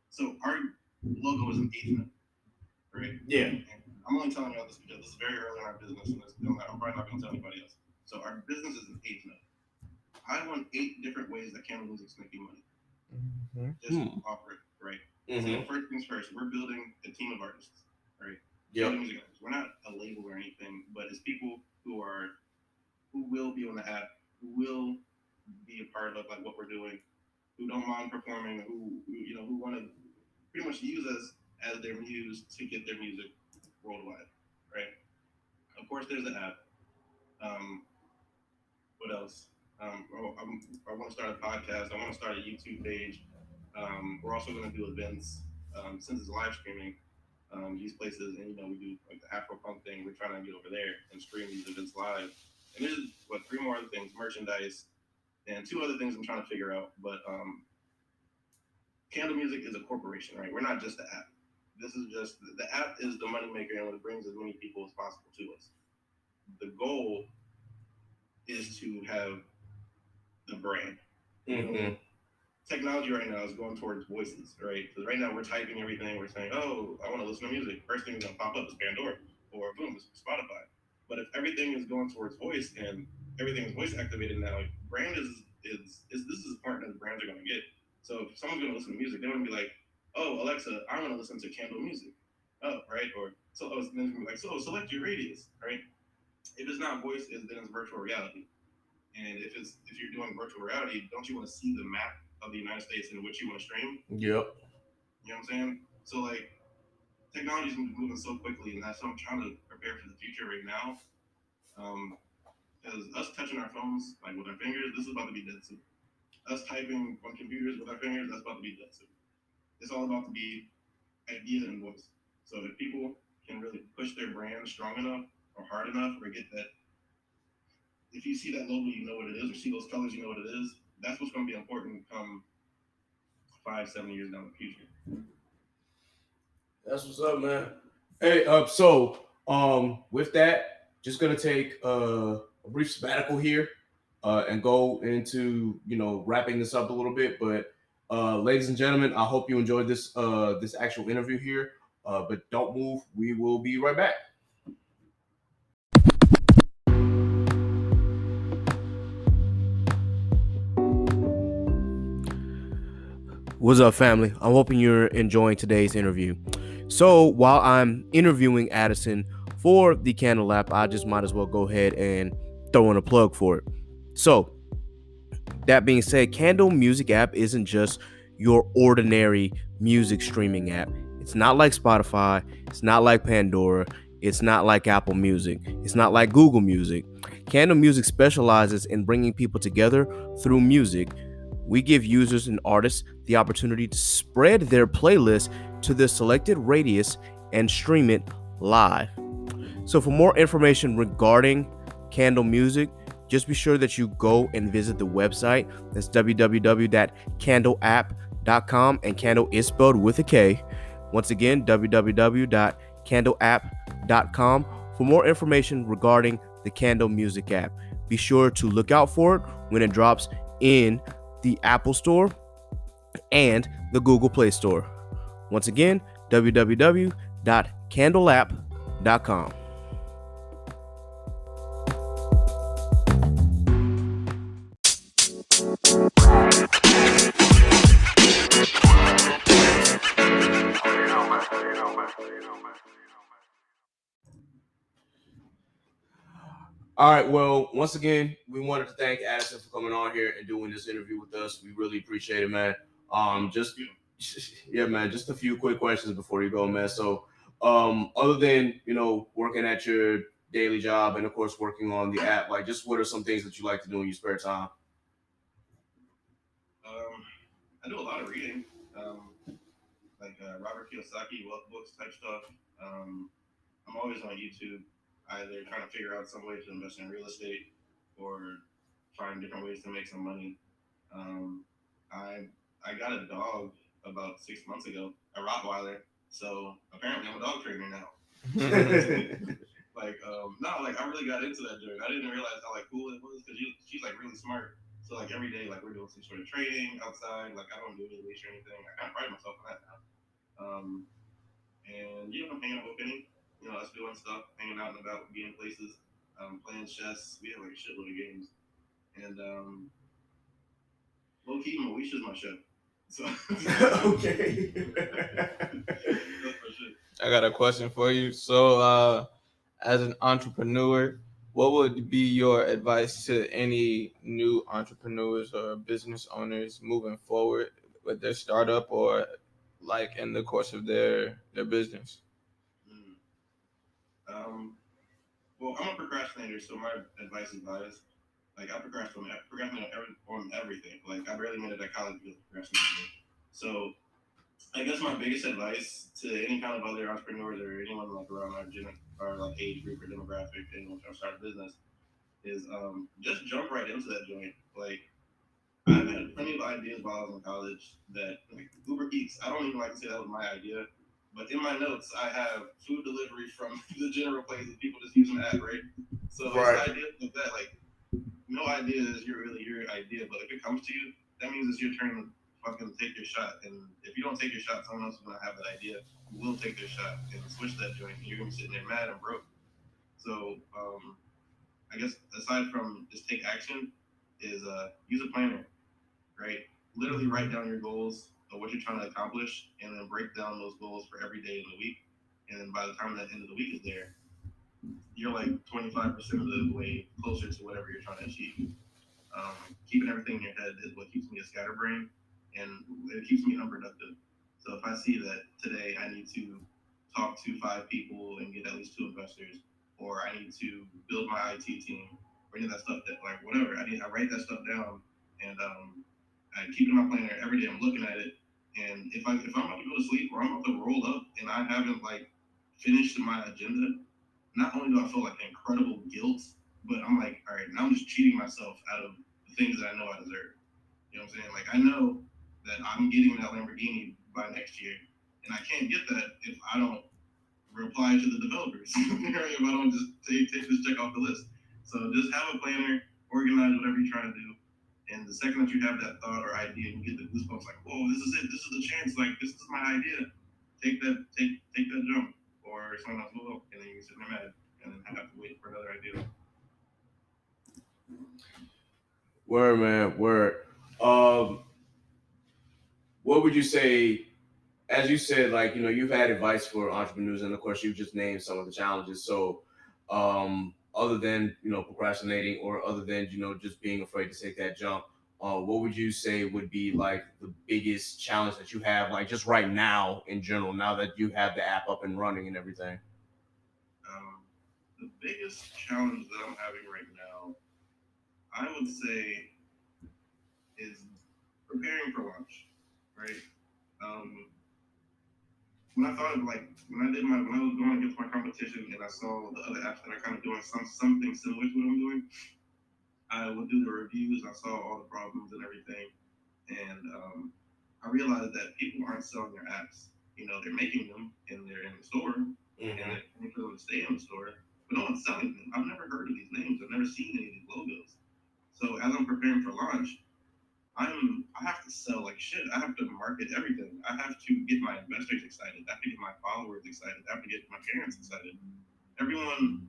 so our logo is an eighth note, right? Yeah. And I'm only telling y'all this because this is very early in our business, and I'm probably not going to tell anybody else. So our business is an eighth note. I want 8 different ways that Candle Music's making money. Just offer it, right? So first things first, we're building a team of artists, right? Yeah. We're not a label or anything, but it's people who will be on the app, who will be a part of like what we're doing, who don't mind performing, who want to pretty much use us as their muse to get their music worldwide, right? Of course, there's the app. What else? I want to start a podcast. I want to start a YouTube page. We're also going to do events since it's live streaming. These places, and we do like the Afro Punk thing. We're trying to get over there and stream these events live. And there's 3 more other things: merchandise, and 2 other things I'm trying to figure out. But Candle Music is a corporation, right? We're not just the app. This is just the app is the moneymaker, and it brings as many people as possible to us. The goal is to have the brand. Technology right now is going towards voices, right? Because right now we're typing everything. We're saying, "Oh, I want to listen to music." First thing that's gonna pop up is Pandora, or boom, it's Spotify. But if everything is going towards voice and everything is voice activated now, brand is this is the part that brands are gonna get. So if someone's gonna listen to music, they're gonna be like, "Oh, Alexa, I want to listen to Candle Music." Oh, right, or so then it's gonna be like, "So select your radius," right? If it's not voice, then it's virtual reality. And if you're doing virtual reality, don't you want to see the map of the United States in which you want to stream? Yep. You know what I'm saying? So like, technology's moving so quickly, and that's what I'm trying to prepare for the future right now. Because us touching our phones like with our fingers, this is about to be dead soon. Us typing on computers with our fingers, that's about to be dead soon. It's all about to be idea and voice. So if people can really push their brand strong enough or hard enough, or get that, if you see that logo, you know what it is, or see those colors, you know what it is. That's what's going to be important come 5, 7 years down the future. That's what's up, man. Hey, so with that, just gonna take a brief sabbatical here, and go into wrapping this up a little bit. But ladies and gentlemen, I hope you enjoyed this actual interview here. But don't move. We will be right back. What's up, family? I'm hoping you're enjoying today's interview. So while I'm interviewing Addison for the Candle app, I just might as well go ahead and throw in a plug for it. So that being said, Candle Music app isn't just your ordinary music streaming app. It's not like Spotify. It's not like Pandora. It's not like Apple Music. It's not like Google Music. Candle Music specializes in bringing people together through music. We give users and artists the opportunity to spread their playlist to the selected radius and stream it live. So for more information regarding Candle Music, just be sure that you go and visit the website. That's www.kandleapp.com, and Candle is spelled with a K. Once again, www.kandleapp.com for more information regarding the Candle Music app. Be sure to look out for it when it drops in the Apple Store and the Google Play Store. Once again, www.kandleapp.com. All right. Well, once again, we wanted to thank Addison for coming on here and doing this interview with us. We really appreciate it, man. Just a few quick questions before you go, man. So, other than working at your daily job and of course working on the app, like, just what are some things that you like to do in your spare time? I do a lot of reading, like Robert Kiyosaki, wealth books type stuff. I'm always on YouTube, either trying to figure out some way to invest in real estate or find different ways to make some money. Um, I got a dog about 6 months ago, a Rottweiler. So apparently I'm a dog trainer now. No, I really got into that joint. I didn't realize how cool it was because she's really smart. So every day we're doing some sort of training outside. I don't do any leash or anything. I kind of pride myself on that now. And I'm hanging out with Penny. Us doing stuff, hanging out and about, being places, playing chess. We have a shitload of games. And low key, Moesha's my chef. So Okay. I got a question for you. So, as an entrepreneur, what would be your advice to any new entrepreneurs or business owners moving forward with their startup or in the course of their business? Well, I'm a procrastinator, so my advice is biased. I procrastinate on everything. I barely made it at college because of procrastination. So I guess my biggest advice to any kind of other entrepreneurs or anyone around our age group or demographic, anyone trying to start a business, is just jump right into that joint. I've had plenty of ideas while I was in college that Uber Eats. I don't even like to say that was my idea, but in my notes I have food delivery from the general places, people just using the app, right? So Right. It's ideas like that. No idea is really your idea, but if it comes to you, that means it's your turn to fucking take your shot. And if you don't take your shot, someone else is gonna have that idea who will take their shot and switch that joint, and you're gonna be sitting there mad and broke. So I guess aside from just take action, is use a planner, right? Literally write down your goals of what you're trying to accomplish, and then break down those goals for every day in the week. And then by the time that end of the week is there, you're 25% of the way closer to whatever you're trying to achieve. Keeping everything in your head is what keeps me a scatterbrain, and it keeps me unproductive. So if I see that today I need to talk to 5 people and get at least 2 investors, or I need to build my IT team, or any of that stuff, that whatever, I write that stuff down, and I keep it in my planner every day. I'm looking at it, And if I'm about to go to sleep or I'm about to roll up and I haven't like finished my agenda, not only do I feel like incredible guilt, but I'm like, all right, now I'm just cheating myself out of the things that I know I deserve. You know what I'm saying? Like I know that I'm getting that Lamborghini by next year, and I can't get that if I don't reply to the developers. If I don't just take this check off the list. So just have a planner, organize whatever you're trying to do. And the second that you have that thought or idea, you get the goosebumps like, whoa, this is it. This is the chance. Like, this is my idea. Take that jump. Or someone else will. And then you can sit there mad and then have to wait for another idea. Word, man, word. What would you say, as you said, like, you know, you've had advice for entrepreneurs, and of course you've just named some of the challenges. So other than, you know, procrastinating, or other than, you know, just being afraid to take that jump, what would you say would be like the biggest challenge that you have, like just right now in general, now that you have the app up and running and everything? The biggest challenge that I'm having right now, I would say, is preparing for launch, right? When I thought of like when I was going against my competition and I saw the other apps that are kind of doing something similar to what I'm doing, I would do the reviews. I saw all the problems and everything, and I realized that people aren't selling their apps. You know, they're making them and they're in the store, and they're paying for them to stay in the store, but no one's selling them. I've never heard of these names. I've never seen any of these logos. So as I'm preparing for launch, I have to sell like shit. I have to market everything. I have to get my investors excited. I have to get my followers excited. I have to get my parents excited. Everyone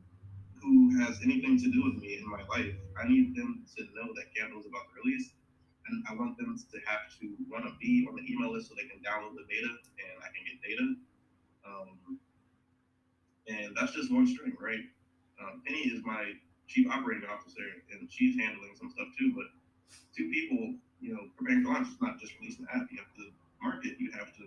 who has anything to do with me in my life, I need them to know that Kandle is about to release. And I want them to have to want to be on the email list so they can download the data and I can get data. And that's just one string, right? Penny is my chief operating officer, and she's handling some stuff too. But two people, you know, preparing for launch is not just releasing the app. You have to market. You have to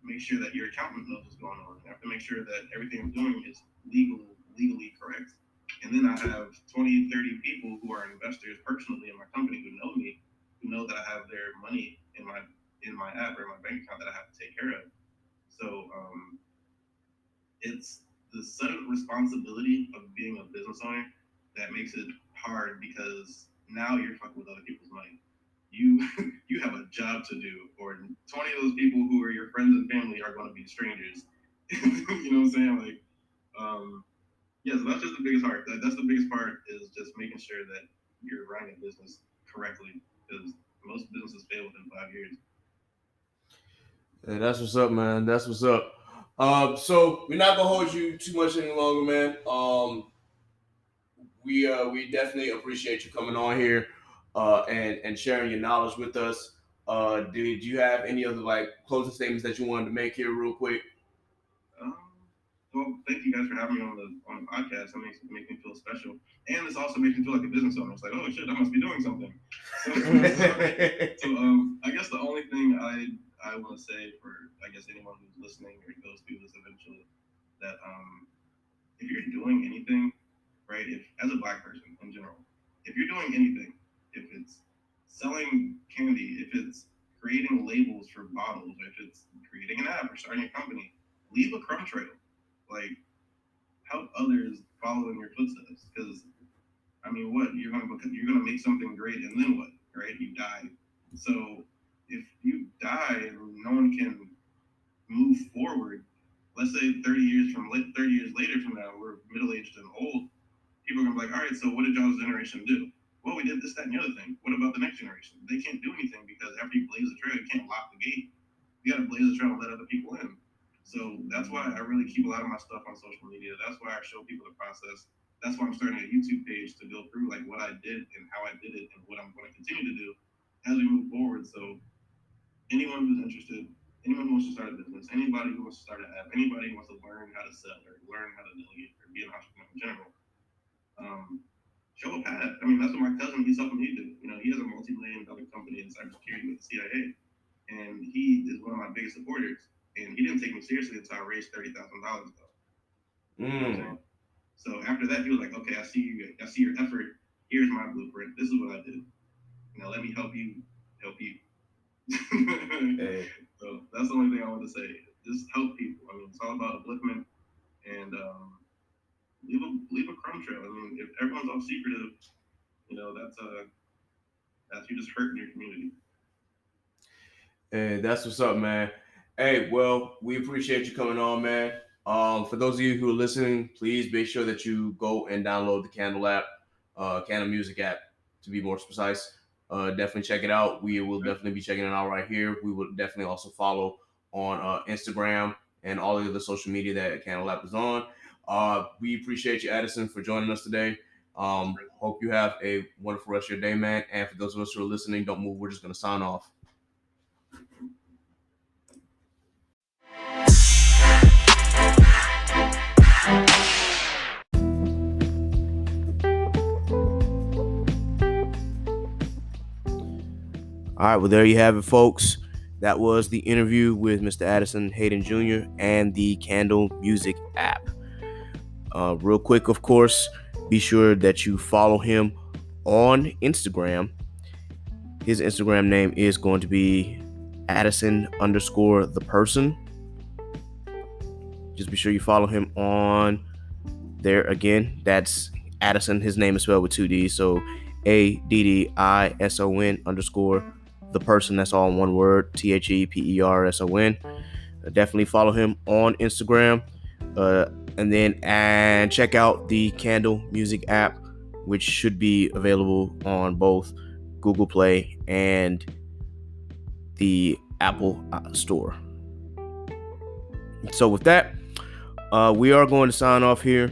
make sure that your accountant knows what's going on. You have to make sure that everything I'm doing is legally correct. And then I have 20, 30 people who are investors personally in my company who know me, who know that I have their money in my app or in my bank account that I have to take care of. So it's the sudden responsibility of being a business owner that makes it hard, because now you're fucking with other people's money. You you have a job to do, or 20 of those people who are your friends and family are going to be strangers. You know what I'm saying? Like, yeah, so that's just the biggest part. That's the biggest part, is just making sure that you're running a business correctly, because most businesses fail within 5 years. Hey, that's what's up, man. That's what's up. So we're not gonna hold you too much any longer, man. We definitely appreciate you coming on here, and sharing your knowledge with us. Did you have any other like closing statements that you wanted to make here, real quick? Well, thank you guys for having me on the podcast. That makes me feel special, and this also makes me feel like a business owner. It's like, oh shit, I must be doing something. So I guess the only thing I want to say for, I guess, anyone who's listening or goes through this eventually, that if you're doing anything, right, if as a Black person in general, if you're doing anything, if it's selling candy, if it's creating labels for bottles, if it's creating an app or starting a company, leave a crumb trail. Like, help others follow in your footsteps. Because I mean, what you're gonna make something great, and then what, right? You die. So if you die and no one can move forward, let's say 30 years later from now, we're middle aged and old. People are gonna be like, all right, so what did y'all's generation do? Well, we did this, that, and the other thing. What about the next generation? They can't do anything, because after you blaze the trail, you can't lock the gate. You gotta blaze the trail and let other people in. So that's why I really keep a lot of my stuff on social media. That's why I show people the process. That's why I'm starting a YouTube page to go through like what I did and how I did it and what I'm going to continue to do as we move forward. So anyone who's interested, anyone who wants to start a business, anybody who wants to start an app, anybody who wants to learn how to sell or learn how to delegate or be an entrepreneur in general, show a path. I mean, that's what my cousin, he's helping me do. You know, he has a multi-million-dollar company in cybersecurity with the CIA, and he is one of my biggest supporters. And he didn't take me seriously until I raised $30,000 though. You know what I'm saying? So after that, he was like, "Okay, I see you. I see your effort. Here's my blueprint. This is what I did. Now let me help you. Help you." Hey. So That's the only thing I want to say. Just help people. I mean, it's all about upliftment and leave a crumb trail. I mean, if everyone's all secretive, that's you just hurting your community. Hey, that's what's up, man. Hey, well, we appreciate you coming on, man. For those of you who are listening, please make sure that you go and download the KANDLE app, KANDLE Music app, to be more precise. Definitely check it out. We will definitely be checking it out right here. We will definitely also follow on Instagram and all the other social media that KANDLE app is on. We appreciate you, Addison, for joining us today. Hope you have a wonderful rest of your day, man. And for those of us who are listening, don't move. We're just going to sign off. All right, well, there you have it, folks. That was the interview with Mr. Addison Hayden Jr. and the KANDLE Music app. Real quick, of course, be sure that you follow him on Instagram. His Instagram name is going to be Addison_the_person. Just be sure you follow him on there. Again, that's Addison. His name is spelled with 2 D's. So ADDISON_the_person. That's all in one word. THEPERSON. Definitely follow him on Instagram. And check out the KANDLE Music app, which should be available on both Google Play and the Apple Store. So with that, we are going to sign off here.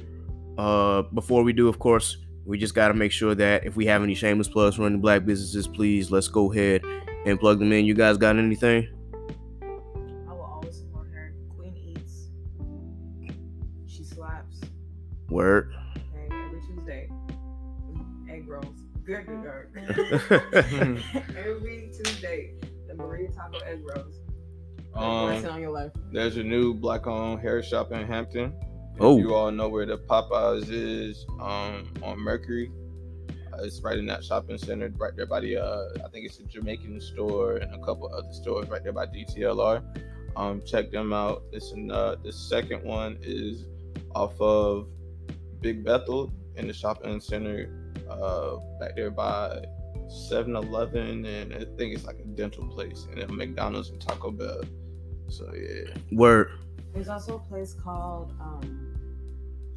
Before we do, of course, we just got to make sure that if we have any shameless plugs for any black businesses, please let's go ahead and plug them in. You guys got anything? I will always support her. Queen Eats. She slaps. Word. Okay, every Tuesday. Egg rolls. Good. Every Tuesday, the Maria Taco egg rolls. Blessing on your life. There's a new black-owned hair shop in Hampton. Oh. If you all know where the Popeyes is, on Mercury. It's right in that shopping center, right there by the, I think it's a Jamaican store and a couple other stores right there by DTLR. Check them out. The second one is off of Big Bethel in the shopping center, back there by 7-Eleven, and I think it's like a dental place, and then McDonald's and Taco Bell. So yeah. Word. There's also a place called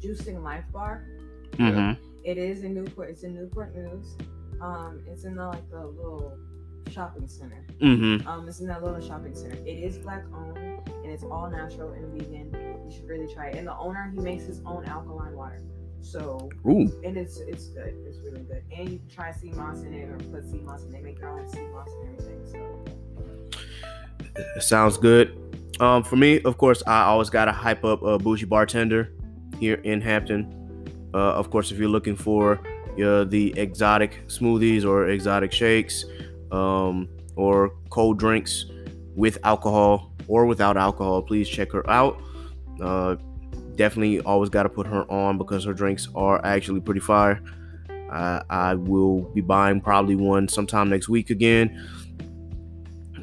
Juicing Life Bar. Mm-hmm. It is in Newport. It's in Newport News. It's in the little shopping center. Mm-hmm. It's in that little shopping center. It is black owned and it's all natural and vegan. You should really try it. And the owner, he makes his own alkaline water. So, ooh. And it's good. It's really good. And you can try sea moss in it or put sea moss in it. They make their own sea moss and everything. So sounds good. For me, of course, I always gotta hype up Bougie Bartender here in Hampton. Of course, if you're looking for the exotic smoothies or exotic shakes, or cold drinks with alcohol or without alcohol, please check her out. Definitely always got to put her on because her drinks are actually pretty fire. I will be buying probably one sometime next week again.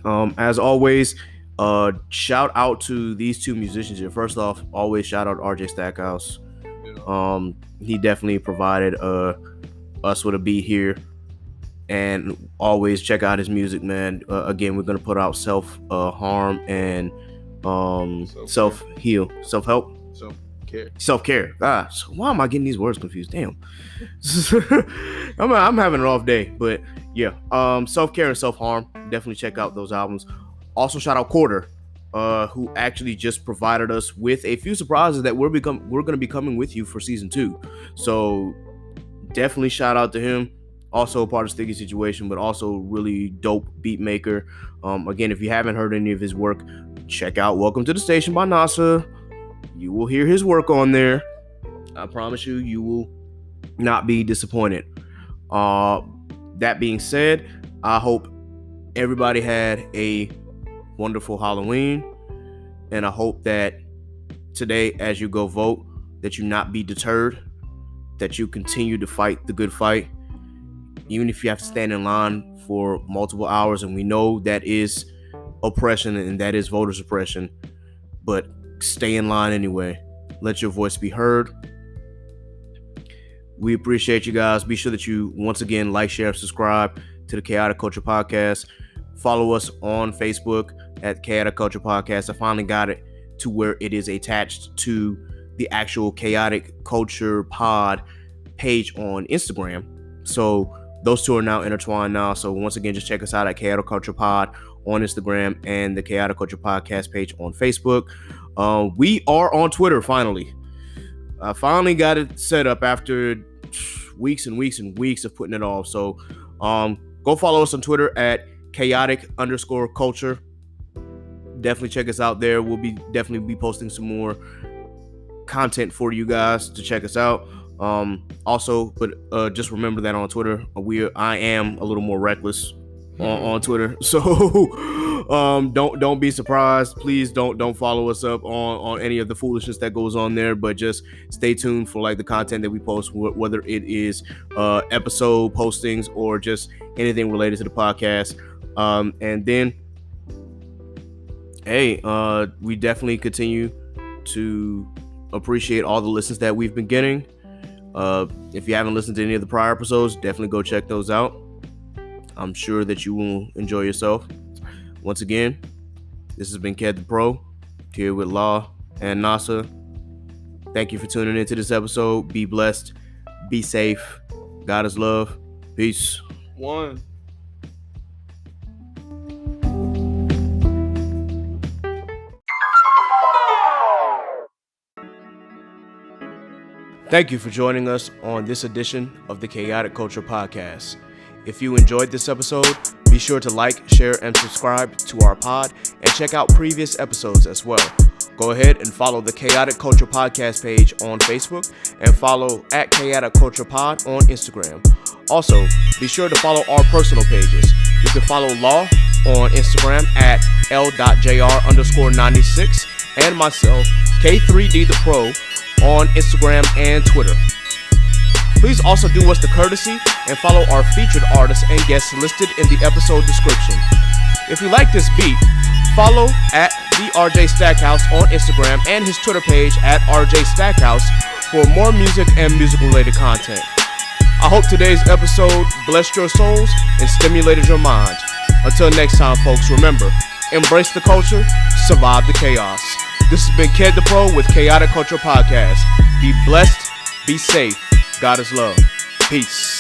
As always, shout out to these two musicians here. First off, always shout out RJ Stackhouse. He definitely provided us with a beat here, and always check out his music, man. Again, we're gonna put out self-harm and self-heal, self-help, self-care. Gosh, why am I getting these words confused? Damn. I'm having an off day, but yeah. Self-care and self-harm. Definitely check out those albums. Also, shout out Quarter, who actually just provided us with a few surprises that we're going to be coming with you for season 2. So definitely shout out to him. Also a part of Sticky Situation, but also really dope beat maker. Again, if you haven't heard any of his work, check out Welcome to the Station by NASA. You will hear his work on there. I promise you, you will not be disappointed. That being said, I hope everybody had a wonderful Halloween, and I hope that today, as you go vote, that you not be deterred, that you continue to fight the good fight, even if you have to stand in line for multiple hours. And we know that is oppression, and that is voter suppression. But stay in line anyway. Let your voice be heard. We appreciate you guys. Be sure that you, once again, like, share, subscribe to the Chaotic Culture Podcast. Follow us on Facebook at Chaotic Culture Podcast. I finally got it to where it is attached to the actual Chaotic Culture Pod page on Instagram. So those two are now intertwined now. So once again, just check us out at Chaotic Culture Pod on Instagram and the Chaotic Culture Podcast page on Facebook. We are on Twitter finally. I finally got it set up after weeks and weeks and weeks of putting it off. So go follow us on Twitter at chaotic_culture. Definitely check us out there. We'll definitely be posting some more content for you guys to check us out. Also, but just remember that on Twitter, I am a little more reckless on Twitter. So don't be surprised. Please don't follow us up on any of the foolishness that goes on there, but just stay tuned for like the content that we post, whether it is episode postings or just anything related to the podcast. And then we definitely continue to appreciate all the listens that we've been getting. If you haven't listened to any of the prior episodes, definitely go check those out. I'm sure that you will enjoy yourself. Once again, this has been Ked the Pro, here with Law and Nasa. Thank you for tuning into this episode. Be blessed. Be safe. God is love. Peace. One. Thank you for joining us on this edition of the Chaotic Culture Podcast. If you enjoyed this episode, be sure to like, share, and subscribe to our pod and check out previous episodes as well. Go ahead and follow the Chaotic Culture Podcast page on Facebook and follow at Chaotic Culture Pod on Instagram. Also, be sure to follow our personal pages. You can follow Law on Instagram at L.JR_96 and myself, K3D the Pro, on Instagram and Twitter. Please also do us the courtesy and follow our featured artists and guests listed in the episode description. If you like this beat, follow at the RJ Stackhouse on Instagram and his Twitter page at RJ Stackhouse for more music and music-related content. I hope today's episode blessed your souls and stimulated your mind. Until next time, folks, remember, embrace the culture, survive the chaos. This has been Ked the Pro with Chaotic Culture Podcast. Be blessed, be safe. God is love. Peace.